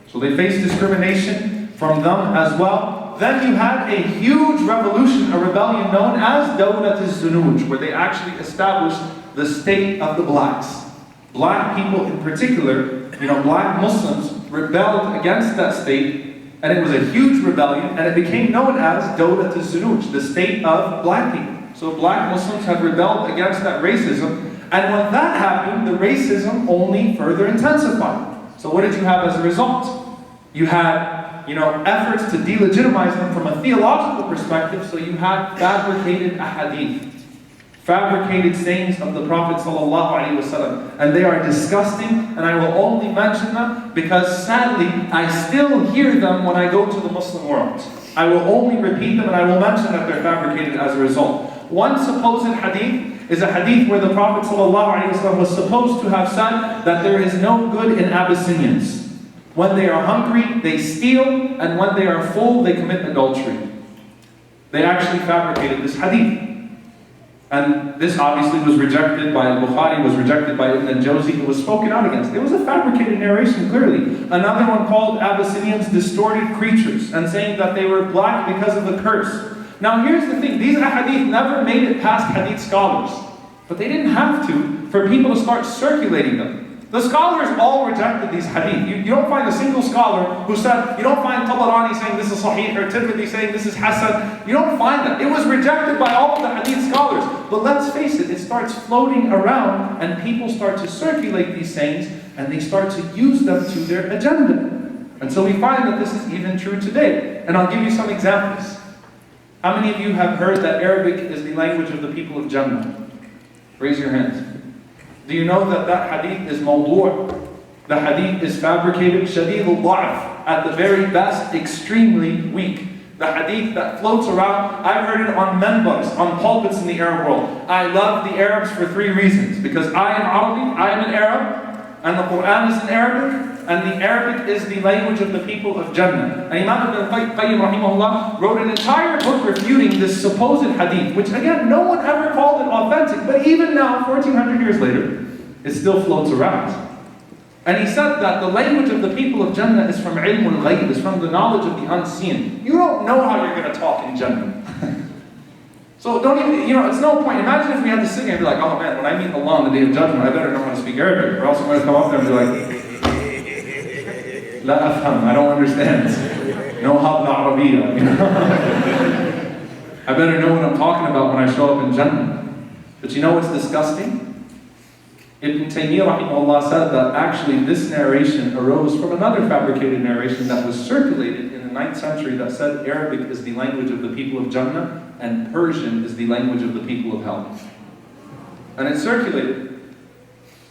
So they faced discrimination from them as well. Then you had a huge revolution, a rebellion known as Dawlat al-Zunuj, where they actually established the state of the blacks. Black people in particular, black Muslims rebelled against that state, and it was a huge rebellion, and it became known as Dawlat al-Zunuj, the state of black people. So black Muslims had rebelled against that racism, and when that happened, the racism only further intensified. So what did you have as a result? You had, efforts to delegitimize them from a theological perspective, so you had fabricated ahadith, fabricated sayings of the Prophet ﷺ, and they are disgusting, and I will only mention them because sadly, I still hear them when I go to the Muslim world. I will only repeat them and I will mention that they're fabricated as a result. One supposed hadith is a hadith where the Prophet ﷺ was supposed to have said that there is no good in Abyssinians. When they are hungry, they steal, and when they are full, they commit adultery. They actually fabricated this hadith. And this obviously was rejected by Al-Bukhari, was rejected by Ibn al-Jawzi, it was spoken out against. It was a fabricated narration, clearly. Another one called Abyssinians distorted creatures, and saying that they were black because of the curse. Now here's the thing, these ahadith never made it past hadith scholars. But they didn't have to for people to start circulating them. The scholars all rejected these hadith. You don't find a single scholar who said, you don't find Tabarani saying this is Sahih, or Tirmidhi saying this is Hasan. You don't find that. It was rejected by all of the hadith scholars. But let's face it, it starts floating around and people start to circulate these sayings and they start to use them to their agenda. And so we find that this is even true today. And I'll give you some examples. How many of you have heard that Arabic is the language of the people of Jannah? Raise your hands. Do you know that that hadith is mawdu'? The hadith is fabricated, shadid al-da'af, at the very best, extremely weak. The hadith that floats around, I've heard it on members, on pulpits in the Arab world. I love the Arabs for 3 reasons. Because I am Arabic, I am an Arab, and the Quran is in Arabic, and the Arabic is the language of the people of Jannah. And Imam Ibn al-Qayyim rahimahullah wrote an entire book refuting this supposed hadith, which again, no one ever called it authentic, but even now, 1400 years later, it still floats around. And he said that the language of the people of Jannah is from ilm al-ghayb, is from the knowledge of the unseen. You don't know how you're going to talk in Jannah. So don't even, it's no point. Imagine if we had to sit here and be like, oh man, when I meet Allah on the Day of Judgment, I better know how to speak Arabic, or else I'm going to come up there and be like, La afham, I don't understand. No habla Arabiya. I better know what I'm talking about when I show up in Jannah. But you know what's disgusting? Ibn Taymiyyah rahimahullah said that actually this narration arose from another fabricated narration that was circulated in the 9th century that said Arabic is the language of the people of Jannah and Persian is the language of the people of hell. And it circulated.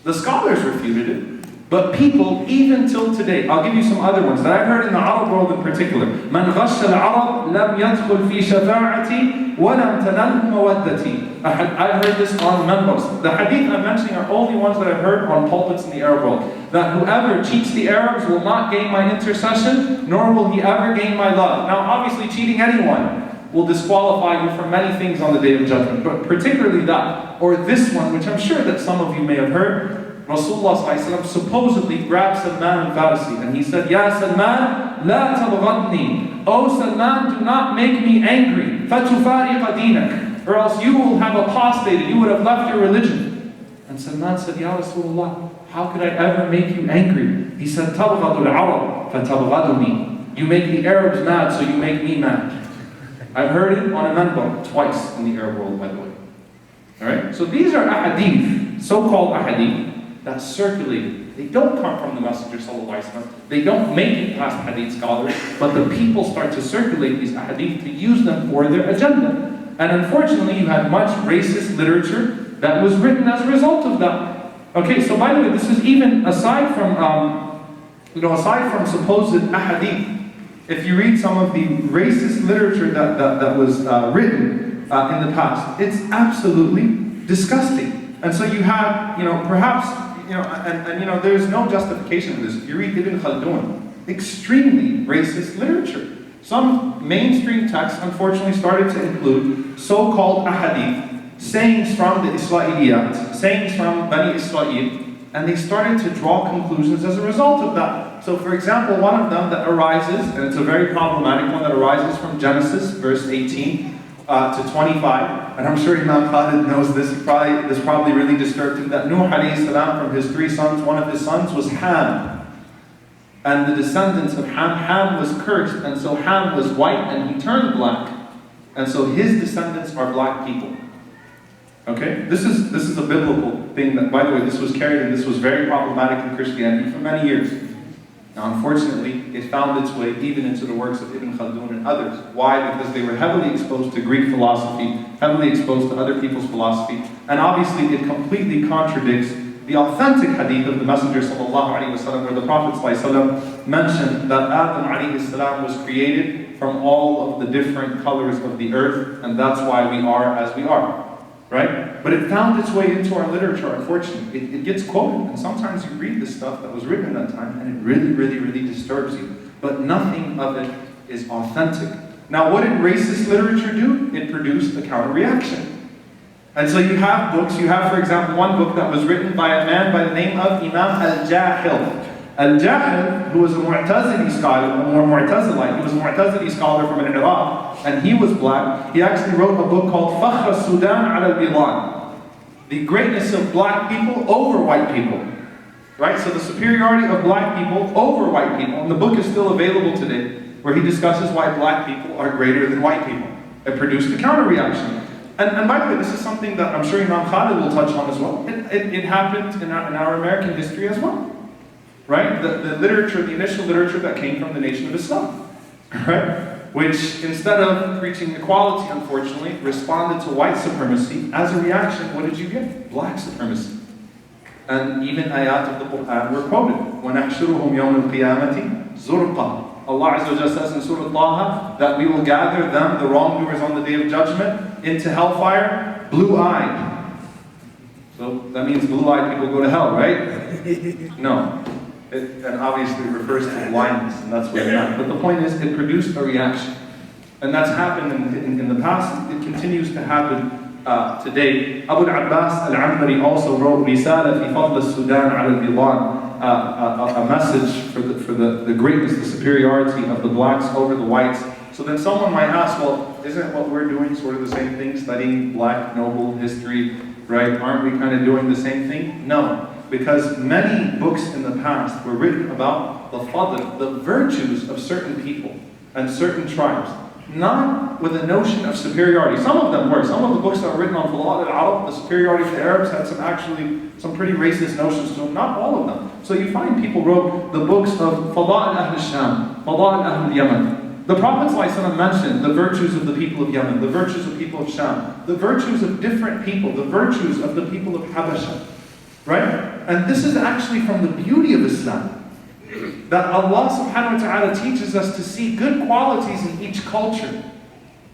The scholars refuted it. But people, even till today, I'll give you some other ones that I've heard in the Arab world in particular. مَنْ غَشَّ الْعَرَبْ لَمْ يَدْخُلْ فِي شَفَاعَتِي وَلَمْ تَنَلْهُ مَوَدَّتِي. I've heard this on members. The hadith I'm mentioning are only ones that I've heard on pulpits in the Arab world. That whoever cheats the Arabs will not gain my intercession, nor will he ever gain my love. Now obviously cheating anyone will disqualify you from many things on the Day of Judgment, but particularly that, or this one, which I'm sure that some of you may have heard. Rasulullah supposedly grabbed Salman al-Farsi and he said, Ya Salman, la tabghadni. Oh Salman, do not make me angry. فَتُفَارِقَ دِينَكَ. Or else you will have apostated, you would have left your religion. And Salman said, Ya Rasulullah, how could I ever make you angry? He said, تَبْغَضُ الْعَرَبْ فَتَبْغَضُنِي. You make the Arabs mad, so you make me mad. I've heard it on a minbar twice in the Arab world, by the way. Alright? So these are ahadith, so-called ahadith, that circulated. They don't come from the Messenger sallallahu alaihi wasallam. They don't make it past hadith scholars, but the people start to circulate these hadith to use them for their agenda. And unfortunately, you had much racist literature that was written as a result of that. Okay, so by the way, this is even aside from supposed ahadith. If you read some of the racist literature that was written in the past, it's absolutely disgusting. And so you have, perhaps. There's no justification for this. If you read Ibn Khaldun, extremely racist literature. Some mainstream texts, unfortunately, started to include so-called ahadith, sayings from the Israeliyat, sayings from Bani Israel, and they started to draw conclusions as a result of that. So, for example, one of them that arises, and it's a very problematic one that arises from Genesis, verse 18, to 25, and I'm sure Imam Khalid knows this. This probably really disturbed him. That Nuh alayhi salam, from his 3 sons, one of his sons was Ham, and the descendants of Ham was cursed, and so Ham was white, and he turned black, and so his descendants are black people. Okay, this is a biblical thing. That, by the way, this was carried and this was very problematic in Christianity for many years. Now, unfortunately, it found its way even into the works of Ibn Khaldun and others. Why? Because they were heavily exposed to Greek philosophy, heavily exposed to other people's philosophy, and obviously it completely contradicts the authentic hadith of the Messenger ﷺ, where the Prophet ﷺ mentioned that Adam ﷺ was created from all of the different colors of the earth, and that's why we are as we are. Right? But it found its way into our literature, unfortunately. It gets quoted, and sometimes you read the stuff that was written at that time, and it really, really, really disturbs you. But nothing of it is authentic. Now, what did racist literature do? It produced a counter-reaction. And so you have books, you have, for example, one book that was written by a man by the name of Imam al-Jahil. Al-Jahil, who was a Mu'tazili scholar, he was a Mu'tazili scholar from Iraq, and he was black. He actually wrote a book called Fakhr al-Sudan al-Bilan, the greatness of black people over white people. Right? So the superiority of black people over white people. And the book is still available today, where he discusses why black people are greater than white people. It produced a counter-reaction. And by the way, this is something that I'm sure Imam Khalid will touch on as well. It happened in our American history as well. Right? The literature, the initial literature that came from the Nation of Islam. Right? Which, instead of preaching equality, unfortunately, responded to white supremacy. As a reaction, what did you get? Black supremacy. And even ayat of the Quran were quoted. وَنَحْشُرُهُمْ يَوْمَ الْقِيَامَةِ زُرْقًا. Allah Azza wa Jalla says in Surah Taha that we will gather them, the wrongdoers on the Day of Judgment, into hellfire, blue-eyed. So that means blue-eyed people go to hell, right? No. And obviously it refers to blindness, and that's what it meant. But the point is, it produced a reaction. And that's happened in the past. It continues to happen today. Abu al-Abbas al-Anbari also wrote Risala fi Fadl al-Sudan al-Bilan, a message for the greatness, the superiority of the blacks over the whites. So then someone might ask, well, isn't what we're doing sort of the same thing, studying black noble history, right? Aren't we kind of doing the same thing? No, because many books in the past were written about the fadl, the virtues of certain people and certain tribes. Not with a notion of superiority. Some of them were. Some of the books that were written on Fada'il al-Arab, the superiority of the Arabs, had some pretty racist notions to them. Not all of them. So you find people wrote the books of Fada'il al-Sham, Fada'il al-Yaman. The Prophet ﷺ mentioned the virtues of the people of Yemen, the virtues of people of Sham, the virtues of different people, the virtues of the people of Habasha. Right? And this is actually from the beauty of Islam. That Allah subhanahu wa ta'ala teaches us to see good qualities in each culture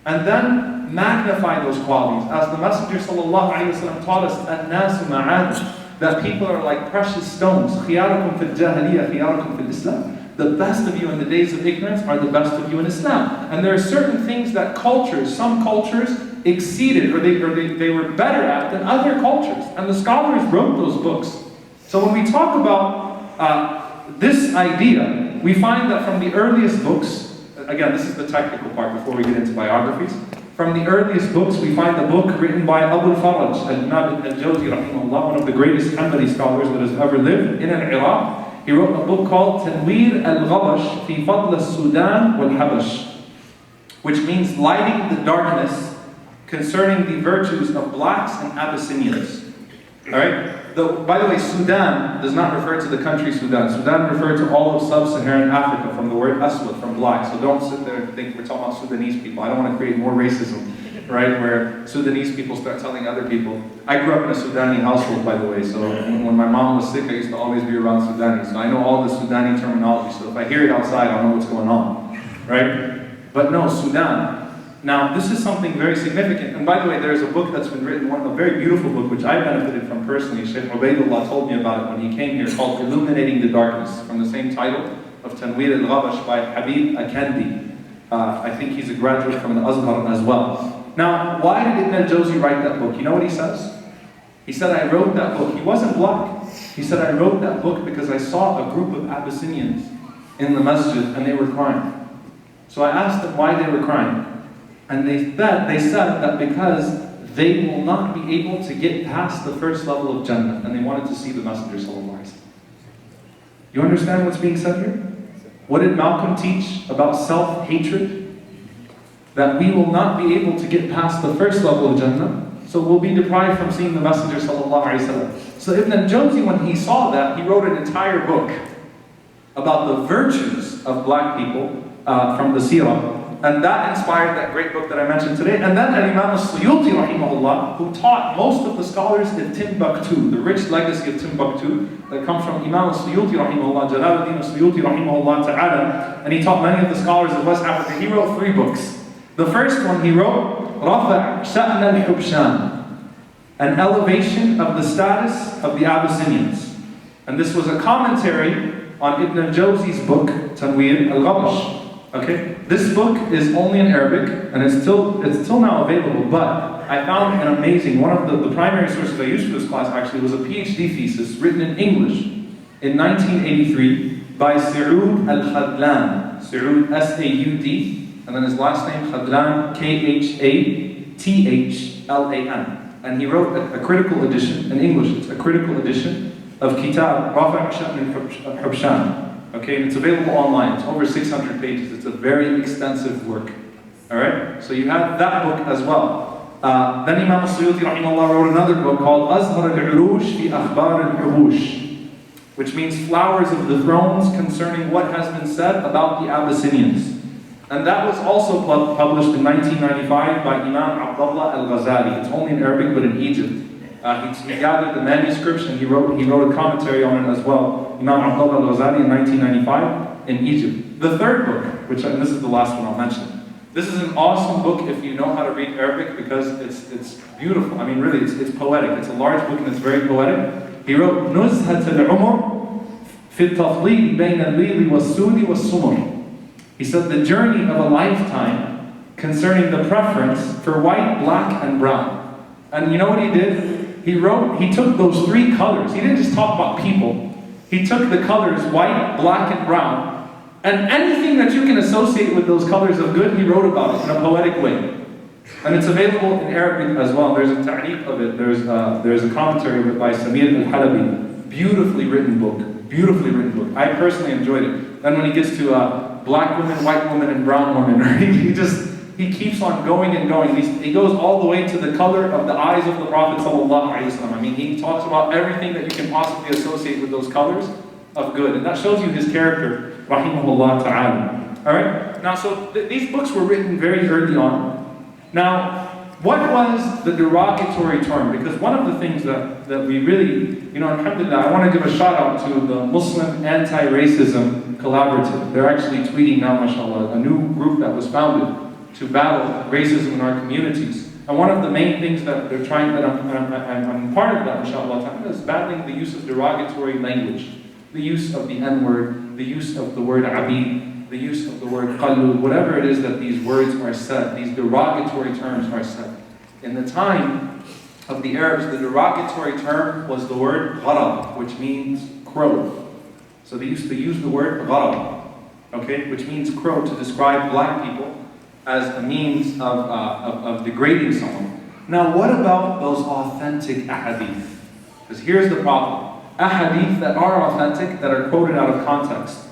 and then magnify those qualities. As the Messenger sallallahu alayhi wa sallam taught us, "An-nasu ma'ad," that people are like precious stones. "Khiyarukum fil jahiliyyah, khiyarukum fil Islam." The best of you in the days of ignorance are the best of you in Islam. And there are certain things that some cultures exceeded, or they were better at than other cultures. And the scholars wrote those books. So when we talk about this idea, we find that from the earliest books, again, this is the technical part before we get into biographies. From the earliest books, we find a book written by Abu al-Faraj, al-Imam al-Jawzi, rahimahullah, one of the greatest Hanbali scholars that has ever lived in Iraq. He wrote a book called Tanweer al-Ghabash fi Fadl al-Sudan wal-Habash, which means lighting the darkness concerning the virtues of blacks and Abyssinians. Alright? By the way, Sudan does not refer to the country Sudan. Sudan refers to all of sub-Saharan Africa from the word aswad, from black. So don't sit there and think we're talking about Sudanese people. I don't want to create more racism, right? Where Sudanese people start telling other people. I grew up in a Sudani household, by the way. So when my mom was sick, I used to always be around Sudanis. So I know all the Sudani terminology. So if I hear it outside, I'll know what's going on, right? But no, Sudan. Now, this is something very significant. And by the way, there's a book that's been written, a very beautiful book, which I benefited from personally. Sheikh Ubaidullah told me about it when he came here, called Illuminating the Darkness, from the same title of Tanweer al-Ghabash by Habib Akandi. I think he's a graduate from the Azhar as well. Now, why did Ibn al-Jawzi write that book? You know what he says? He said, I wrote that book. He wasn't black. He said, I wrote that book because I saw a group of Abyssinians in the masjid and they were crying. So I asked them why they were crying. And they said that because they will not be able to get past the first level of Jannah, and they wanted to see the Messenger sallallahu alaihi wasallam. You understand what's being said here? What did Malcolm teach about self-hatred? That we will not be able to get past the first level of Jannah, so we'll be deprived from seeing the Messenger sallallahu alaihi wasallam. So Ibn al-Jawzi, when he saw that, he wrote an entire book about the virtues of black people from the Seerah. And that inspired that great book that I mentioned today. And then Imam al-Suyuti, rahimahullah, who taught most of the scholars in Timbuktu, the rich legacy of Timbuktu, that comes from Imam al-Suyuti, rahimahullah, Jalaluddin al-Suyuti, rahimahullah ta'ala. And he taught many of the scholars of West Africa. He wrote 3 books. The first one he wrote, Rafa' Sha'n al-Hubshan, an elevation of the status of the Abyssinians. And this was a commentary on Ibn al-Jawzi's book, Tanweer al-Ghabash. Okay, this book is only in Arabic, and it's still now available. But I found an amazing, one of the primary sources I used for this class actually was a PhD thesis written in English in 1983 by Saud al-Khadlan. Saud, S-A-U-D, and then his last name, Khadlan, K-H-A-T-H-L-A-N. And he wrote a critical edition, in English, it's a critical edition of Kitab Rafa' Sha'n al-Hubshan. Okay, and it's available online. It's over 600 pages. It's a very extensive work. Alright? So you have that book as well. Then Imam al-Suyuti rahimahullah wrote another book called Azhar al-Urush fi Akhbar al-Urush, which means flowers of the thrones concerning what has been said about the Abyssinians. And that was also published in 1995 by Imam Abdullah al-Ghazali. It's only in Arabic, but in Egypt. He gathered the manuscripts and he wrote a commentary on it as well. Imam Abdullah al-Ghazali in 1995 in Egypt. The third book, and this is the last one I'll mention. This is an awesome book if you know how to read Arabic because it's beautiful. I mean, really, it's poetic. It's a large book and it's very poetic. He wrote Nuzhat al-Umar fi al-Tafdeel bayn al-Lili was-Sudi was-Sumar. He said the journey of a lifetime concerning the preference for white, black, and brown. And you know what he did? He took those three colors. He didn't just talk about people. He took the colors white, black, and brown. And anything that you can associate with those colors of good, he wrote about it in a poetic way. And it's available in Arabic as well. There's a ta'liq of it. There's a commentary by Samir al-Halabi. Beautifully written book. Beautifully written book. I personally enjoyed it. Then when he gets to black woman, white woman, and brown woman, he keeps on going and going. He goes all the way to the color of the eyes of the Prophet ﷺ. I mean, he talks about everything that you can possibly associate with those colors of good. And that shows you his character, rahimahullah ta'ala. Alright? Now, so these books were written very early on. Now, what was the derogatory term? Because one of the things that we really, alhamdulillah, I want to give a shout out to the Muslim Anti-Racism Collaborative. They're actually tweeting now, mashallah, a new group that was founded to battle racism in our communities. And one of the main things that they're trying, that I'm part of that, inshallah, is battling the use of derogatory language. The use of the N-word, the use of the word abid, the use of the word qallu, whatever it is that these words are said, these derogatory terms are said. In the time of the Arabs, the derogatory term was the word gharab, which means crow. So they used to use the word gharab, okay, which means crow, to describe black people as a means of degrading someone. Now, what about those authentic ahadith? Because here's the problem. Ahadith that are authentic, that are quoted out of context.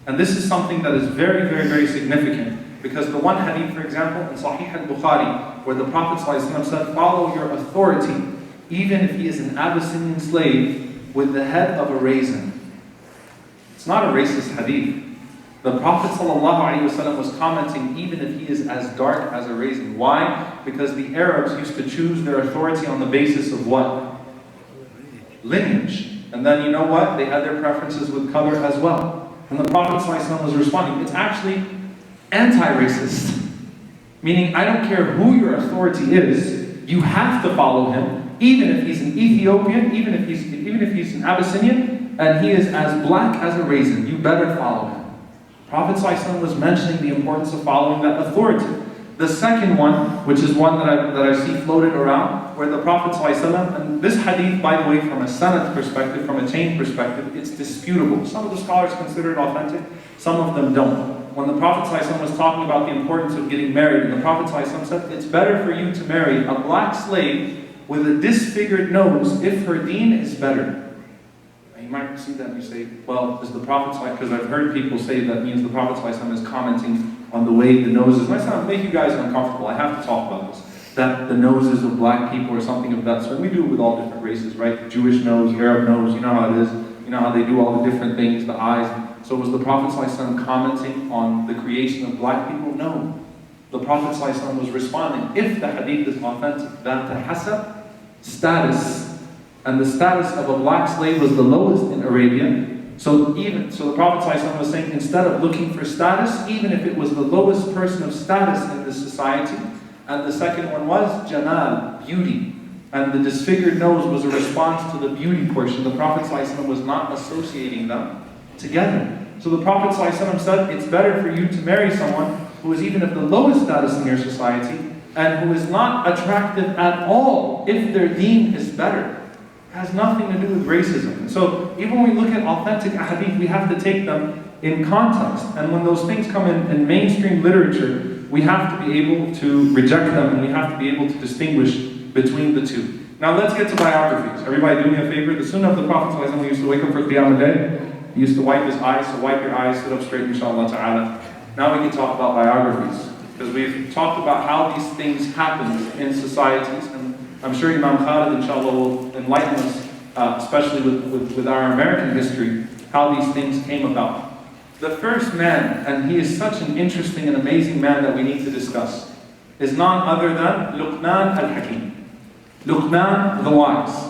And this is something that is very, very, very significant. Because the one hadith, for example, in Sahih al-Bukhari, where the Prophet ﷺ said, follow your authority, even if he is an Abyssinian slave with the head of a raisin. It's not a racist hadith. The Prophet ﷺ was commenting, even if he is as dark as a raisin. Why? Because the Arabs used to choose their authority on the basis of what? Lineage. And then you know what? They had their preferences with color as well. And the Prophet ﷺ was responding, it's actually anti-racist. Meaning, I don't care who your authority is, you have to follow him, even if he's an Ethiopian, even if he's an Abyssinian, and he is as black as a raisin, you better follow him. Prophet ﷺ was mentioning the importance of following that authority. The second one, which is one that I see floated around, where the Prophet ﷺ, and this hadith, by the way, from a sanad perspective, from a chain perspective, it's disputable. Some of the scholars consider it authentic, some of them don't. When the Prophet ﷺ was talking about the importance of getting married, and the Prophet ﷺ said, it's better for you to marry a black slave with a disfigured nose if her deen is better. You might see that and you say, well, is the Prophet, because I've heard people say that means the Prophet ﷺ is commenting on the way the noses, might sound make you guys uncomfortable, I have to talk about this, that the noses of black people or something of that sort. We do it with all different races, right? Jewish nose, Arab nose, you know how it is, you know how they do all the different things, the eyes. So was the Prophet ﷺ commenting on the creation of black people? No. The Prophet ﷺ was responding, if the hadith is authentic, that the hasab, status, and the status of a black slave was the lowest in Arabia. So the Prophet ﷺ was saying, instead of looking for status, even if it was the lowest person of status in this society, and the second one was jamal, beauty, and the disfigured nose was a response to the beauty portion. The Prophet ﷺ was not associating them together. So the Prophet ﷺ said, it's better for you to marry someone who is even of the lowest status in your society, and who is not attractive at all if their deen is better. It has nothing to do with racism. And so even when we look at authentic ahadith, we have to take them in context. And when those things come in mainstream literature, we have to be able to reject them, and we have to be able to distinguish between the two. Now let's get to biographies. Everybody do me a favor. The sunnah of the Prophet ﷺ used to wake up for Qiyam al-Layl. He used to wipe his eyes, so wipe your eyes, sit up straight, inshallah ta'ala. Now we can talk about biographies, because we've talked about how these things happen in societies, and I'm sure Imam Khalid, inshallah, will enlighten us, especially with our American history, how these things came about. The first man, and he is such an interesting and amazing man that we need to discuss, is none other than Luqman al-Hakim. Luqman the wise.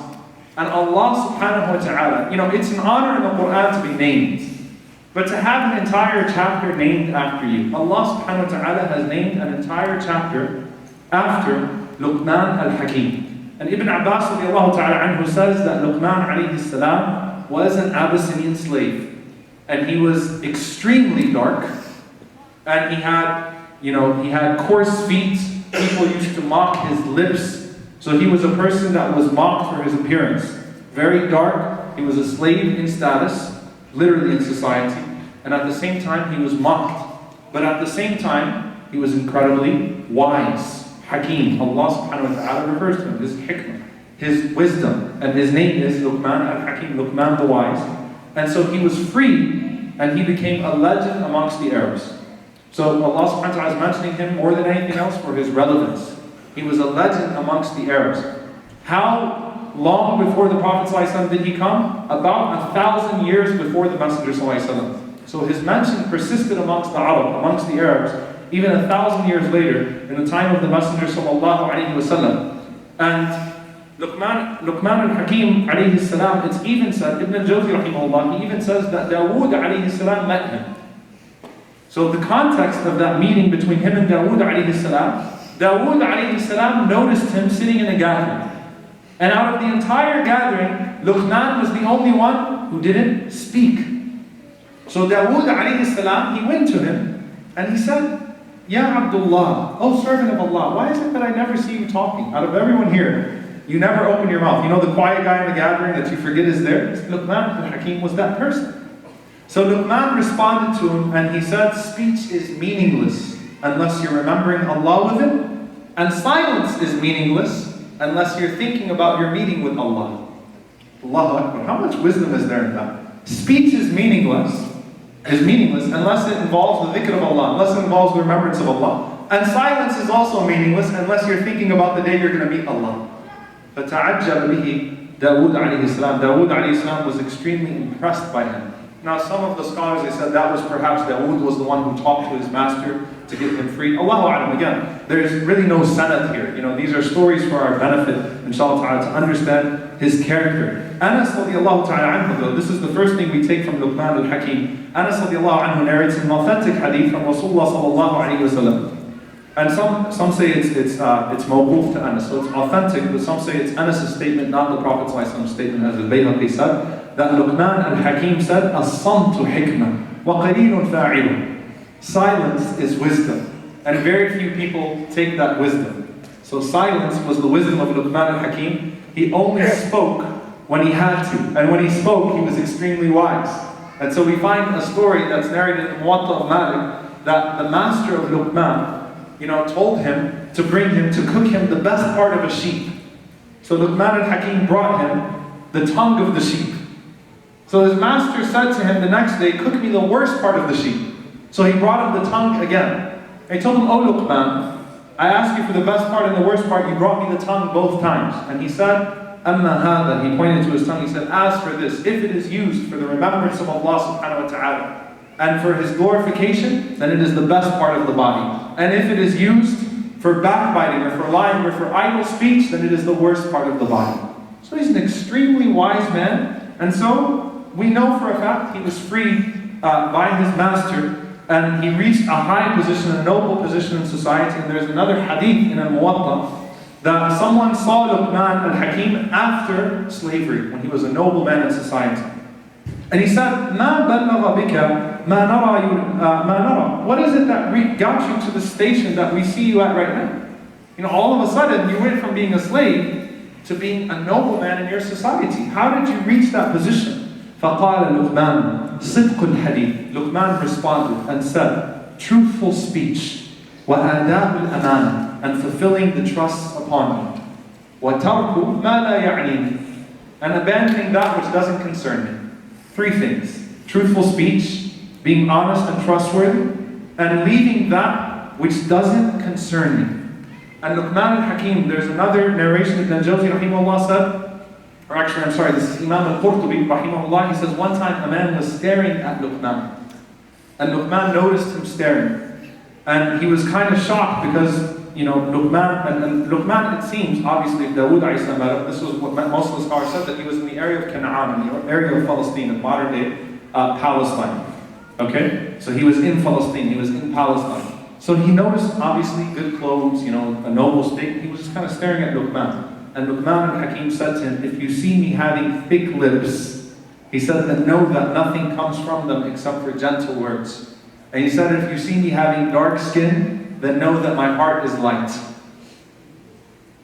And Allah subhanahu wa ta'ala, it's an honor in the Quran to be named. But to have an entire chapter named after you, Allah subhanahu wa ta'ala has named an entire chapter after Luqman al-Hakim. And Ibn Abbas radiallahu ta'ala anhu says that Luqman alayhi salam was an Abyssinian slave. And he was extremely dark. And he had coarse feet. People used to mock his lips. So he was a person that was mocked for his appearance. Very dark. He was a slave in status, literally in society. And at the same time, he was mocked. But at the same time, he was incredibly wise. Hakim. Allah subhanahu wa ta'ala refers to him, his hikmah, his wisdom. And his name is Luqman al-Hakim, Luqman the wise. And so he was free, and he became a legend amongst the Arabs. So Allah subhanahu wa ta'ala is mentioning him more than anything else for his relevance. He was a legend amongst the Arabs. How long before the Prophet ﷺ did he come? About 1,000 years before the Messenger ﷺ. So his mention persisted amongst the Arab, amongst the Arabs, even 1,000 years later, in the time of the Messenger ﷺ. And Luqman al-Hakim alayhi salam, it's even said, Ibn al-Jawzi rahimahullah, he even says that Dawood alayhi salam met him. So the context of that meeting between him and Dawood alayhi salam, Dawood alayhi salam noticed him sitting in a gathering. And out of the entire gathering, Luqman was the only one who didn't speak. So Dawood alayhi salam, he went to him and he said, Ya Abdullah, oh servant of Allah, why is it that I never see you talking? Out of everyone here, you never open your mouth. You know the quiet guy in the gathering that you forget is there? Luqman al-Hakim was that person. So Luqman responded to him and he said, speech is meaningless unless you're remembering Allah with it, and silence is meaningless unless you're thinking about your meeting with Allah. Allahu Akbar. How much wisdom is there in that? Speech is meaningless unless it involves the dhikr of Allah, unless it involves the remembrance of Allah. And silence is also meaningless unless you're thinking about the day you're going to meet Allah. فَتَعَجَّبَ بِهِ Dawood alayhi salam. Dawood alayhi salam was extremely impressed by him. Now some of the scholars, they said that was perhaps Dawood was the one who talked to his master to get him free. Allahu a'lam. Again, there's really no sanad here. These are stories for our benefit, inshallah ta'ala, to understand his character. Anas radiallahu ta'ala anhu, though, this is the first thing we take from Luqman al-Hakim. Anas radiallahu anhu narrates an authentic hadith from Rasulullah sallallahu alayhi wa sallam. And some say it's mawquf to Anas, so it's authentic, but some say it's Anas' statement, not the Prophet's statement, as al-Bayhaqi said, that Luqman al-Hakim said, as-samtu hikmah, wa qalilun fa'ilun. Silence is wisdom, and very few people take that wisdom. So silence was the wisdom of Luqman al-Hakim. He only spoke when he had to, and when he spoke, he was extremely wise. And so we find a story that's narrated in Muwatta of Malik, that the master of Luqman, told him to bring him, to cook him the best part of a sheep. So Luqman al-Hakim brought him the tongue of the sheep. So his master said to him the next day, cook me the worst part of the sheep. So he brought him the tongue again. And he told him, oh Luqman, I asked you for the best part and the worst part, you brought me the tongue both times. And he said, Amma hada, he pointed to his tongue, he said, as for this, if it is used for the remembrance of Allah subhanahu wa ta'ala, and for His glorification, then it is the best part of the body. And if it is used for backbiting or for lying or for idle speech, then it is the worst part of the body. So he's an extremely wise man. And so we know for a fact he was freed by his master, and he reached a high position, a noble position in society. And there's another hadith in al-Muwatta that someone saw Luqman al-Hakim after slavery, when he was a noble man in society. And he said, مَا بَلَّغَ بِكَ مَا نَرَى. What is it that got you to the station that we see you at right now? All of a sudden, you went from being a slave to being a nobleman in your society. How did you reach that position? فَقَالَ لُقْمَانُ صِدْقُ الْحَدِيثِ. Luqman responded and said, truthful speech, وَآدَابُ الْأَمَانَةِ, and fulfilling the trust upon me. وَتَرْكُ مَا لَا يَعْنِينِ, and abandoning that which doesn't concern me. 3 things. Truthful speech, being honest and trustworthy, and leaving that which doesn't concern me. And Luqman al-Hakim, there's another narration Ibn al-Jawzi rahimahullah said, or actually I'm sorry, this is Imam al-Qurtubi rahimahullah, he says one time a man was staring at Luqman. And Luqman noticed him staring. And he was kind of shocked because, Luqman, and Luqman, it seems, obviously, Dawood alayhi salam, this was what most of the scholars said, that he was in the area of Canaan, in the area of Palestine, in modern day Palestine. Okay? So he was in Palestine, he was in Palestine. So he noticed, obviously, good clothes, a noble state. He was just kind of staring at Luqman. And Luqman al-Hakim said to him, if you see me having thick lips, he said, then know that nothing comes from them except for gentle words. And he said, if you see me having dark skin, then know that my heart is light.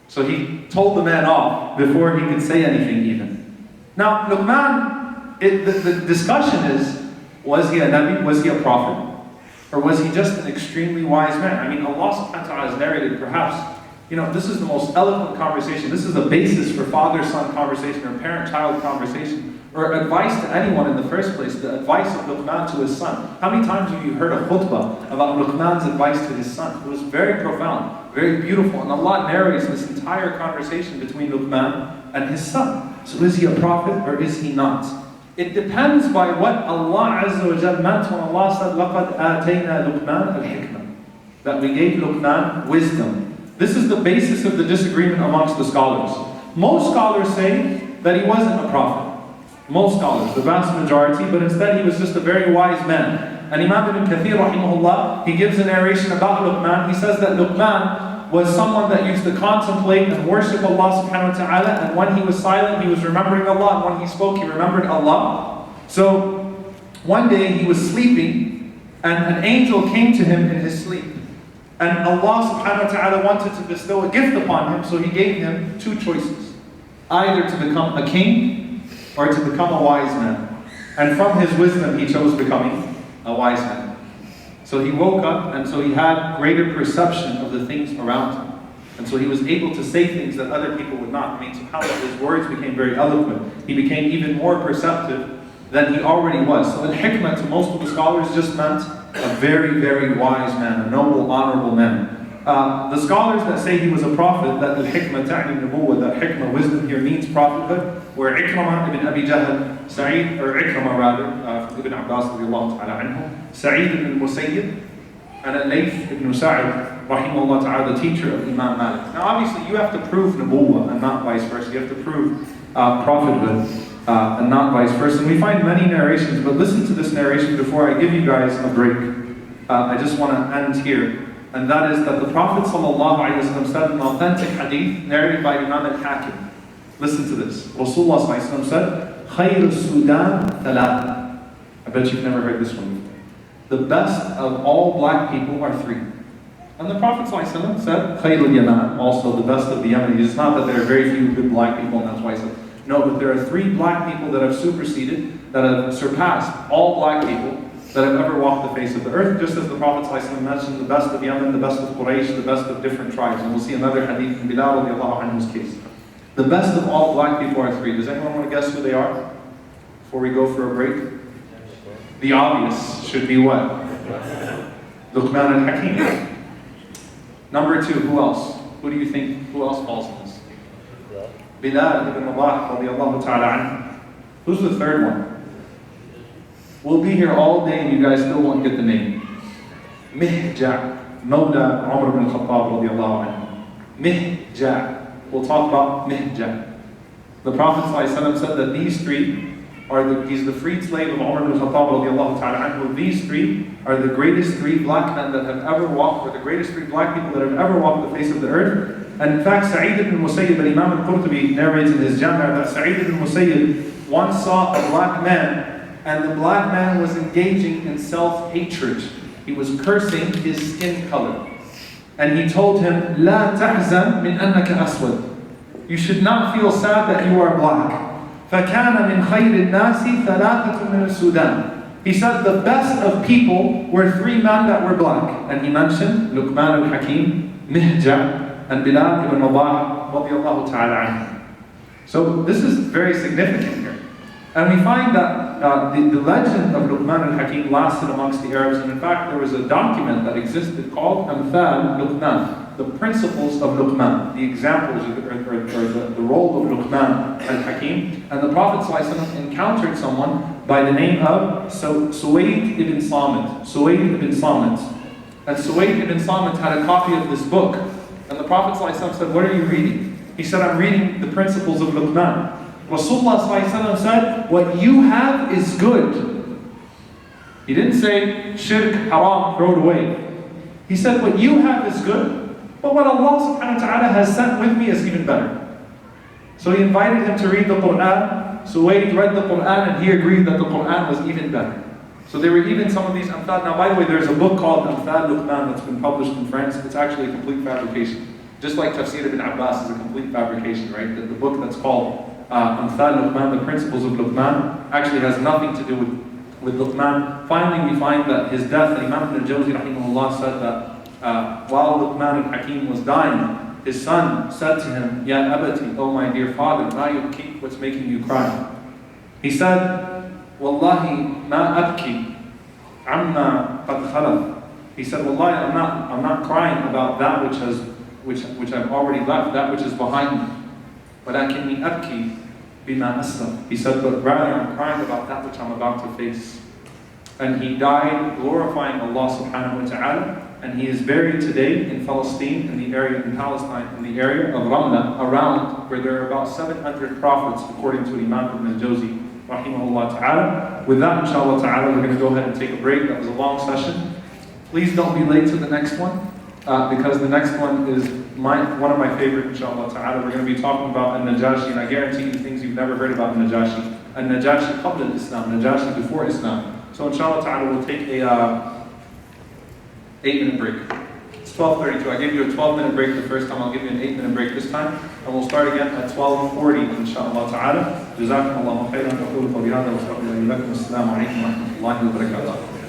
So he told the man off before he could say anything even. Now, Luqman, the discussion is, was he a Nabi? Was he a prophet? Or was he just an extremely wise man? I mean, Allah subhanahu wa ta'ala has narrated perhaps, this is the most eloquent conversation. This is the basis for father-son conversation or parent-child conversation or advice to anyone in the first place, the advice of Luqman to his son. How many times have you heard a khutbah about Luqman's advice to his son? It was very profound, very beautiful, and Allah narrates this entire conversation between Luqman and his son. So is he a prophet or is he not? It depends by what Allah Azza wa Jal meant when Allah said, لَقَدْ آتَيْنَا لُقْمَانَ الْحِكْمَةِ, that we gave Luqman wisdom. This is the basis of the disagreement amongst the scholars. Most scholars say that he wasn't a prophet. Most scholars, the vast majority, but instead he was just a very wise man. And Imam Ibn Kathir rahimahullah, he gives a narration about Luqman. He says that Luqman was someone that used to contemplate and worship Allah subhanahu wa ta'ala, and when he was silent, he was remembering Allah, and when he spoke, he remembered Allah. So, one day he was sleeping, and an angel came to him in his sleep. And Allah subhanahu wa ta'ala wanted to bestow a gift upon him, so he gave him 2 choices. Either to become a king, or to become a wise man. And from his wisdom, he chose becoming a wise man. So he woke up, and so he had greater perception of the things around him. And so he was able to say things that other people would not. I mean, subhanAllah, his words became very eloquent. He became even more perceptive than he already was. So al-hikmah to most of the scholars just meant a very, very wise man, a noble, honorable man. The scholars that say he was a prophet, that al-hikmah ta'ni nubuwwah, that hikmah, wisdom here means prophethood, were Ikramah ibn Abi Jahl, Sa'id, or Ikramah rather, from Ibn Abbas radiallahu ta'ala anhu, Sa'id ibn Musayyib, and Al-Layth ibn Sa'id, rahimahullah ta'ala, the teacher of Imam Malik. Now obviously you have to prove nubuwwah and not vice versa. You have to prove prophethood and not vice versa. And we find many narrations, but listen to this narration before I give you guys a break. I just want to end here. And that is that the Prophet ﷺ said an authentic hadith narrated by Imam al-Hakim. Listen to this. Rasulullah ﷺ said, خَيْرُ السُّودَانِ ثَلَاثًا. I bet you've never heard this one before. The best of all black people are 3. And the Prophet ﷺ said, خَيْرُ الْيَمَانِ, also the best of the Yemenis. It's not that there are very few good black people, and that's why he said, no, but there are 3 black people that have superseded, that have surpassed all black people that have ever walked the face of the earth, just as the Prophet ﷺ mentioned the best of Yemen, the best of Quraysh, the best of different tribes. And we'll see another hadith in Bilal radiallahu anhu's case. The best of all black people are 3. Does anyone want to guess who they are? Before we go for a break? The obvious should be what? Luqman al-Hakim. Number 2, who else? Who do you think, who else falls in this? Bilal ibn Rabah radiallahu ta'ala anhu. Who's the 3rd one? We'll be here all day and you guys still won't get the name. Mihja, Mawla Omar ibn Khattab radiallahu anhu. Mihja. We'll talk about Mihja. The Prophet ﷺ said that these 3 are he's the freed slave of Omar ibn Khattab radiallahu ta'ala anhu. These 3 are the greatest 3 black men that have ever walked, or the greatest 3 black people that have ever walked the face of the earth. And in fact, Sa'id ibn Musayyib, and Imam al-Qurtubi narrates in his Jami' that Sa'id ibn Musayyib once saw a black man, and the black man was engaging in self-hatred. He was cursing his skin color. And he told him, لا تحزن من أنك أسود. You should not feel sad that you are black. فكان من خير الناس ثلاثة من السودان. He said the best of people were three men that were black. And he mentioned Luqman al-Hakim, Mihja, and Bilal ibn Rabah radiyallahu ta'ala anhu. So this is very significant here. And we find that the legend of Luqman al-Hakim lasted amongst the Arabs. And in fact, there was a document that existed called Amthal Luqman, the principles of Luqman, the examples or the role of Luqman al-Hakim. And the Prophet ﷺ encountered someone by the name of Suwayd ibn Samit. Suwayd ibn Samit. And Suwayd ibn Samit had a copy of this book. And the Prophet ﷺ said, what are you reading? He said, I'm reading the principles of Luqman. Rasulullah ﷺ said, what you have is good. He didn't say, shirk, haram, throw it away. He said, what you have is good, but what Allah subhanahu wa ta'ala has sent with me is even better. So he invited him to read the Quran. Suwayd read the Quran and he agreed that the Quran was even better. So there were even some of these Amthal. Now by the way, there's a book called Amthal Luqman that's been published in France. It's actually a complete fabrication. Just like Tafsir ibn Abbas is a complete fabrication, right? The book that's called Amthal Luqman, the principles of Luqman, actually has nothing to do with Luqman. Finally, we find that his death, Imam ibn al-Jawzi rahimahullah said that while Luqman al-Hakim was dying, his son said to him, Ya abati, oh my dear father, ma yubki, what's making you cry? He said, Wallahi ma abki, amma qad khalaf. He said, Wallahi, I'm not crying about that which I've already left, that which is behind me. وَلَكِنِّي أَبْكِي بِمَا أَسْلَمْ. He said, but rather I'm crying about that which I'm about to face. And he died glorifying Allah subhanahu wa ta'ala. And he is buried today in Palestine, in the area in Palestine, in the area of Ramla, around where there are about 700 prophets, according to Imam ibn al-Jawzi, rahimahullah ta'ala. With that, inshallah ta'ala, we're going to go ahead and take a break. That was a long session. Please don't be late to the next one, because the next one is one of my favorite, inshallah ta'ala. We're going to be talking about An-Najashi, and I guarantee you things you've never heard about An-Najashi. An-Najashi qabla al-Islam, Najashi before Islam. So inshallah ta'ala, we'll take a 8-minute break. It's 12:32. I gave you a 12-minute break the first time. I'll give you an 8-minute break this time. And we'll start again at 12:40, inshallah ta'ala. Jazakum Allahu khairan. Aqulu qawli hadha wa astaghfirullahi lakum. Assalamu alaikum wa rahmatullahi wa barakatuh.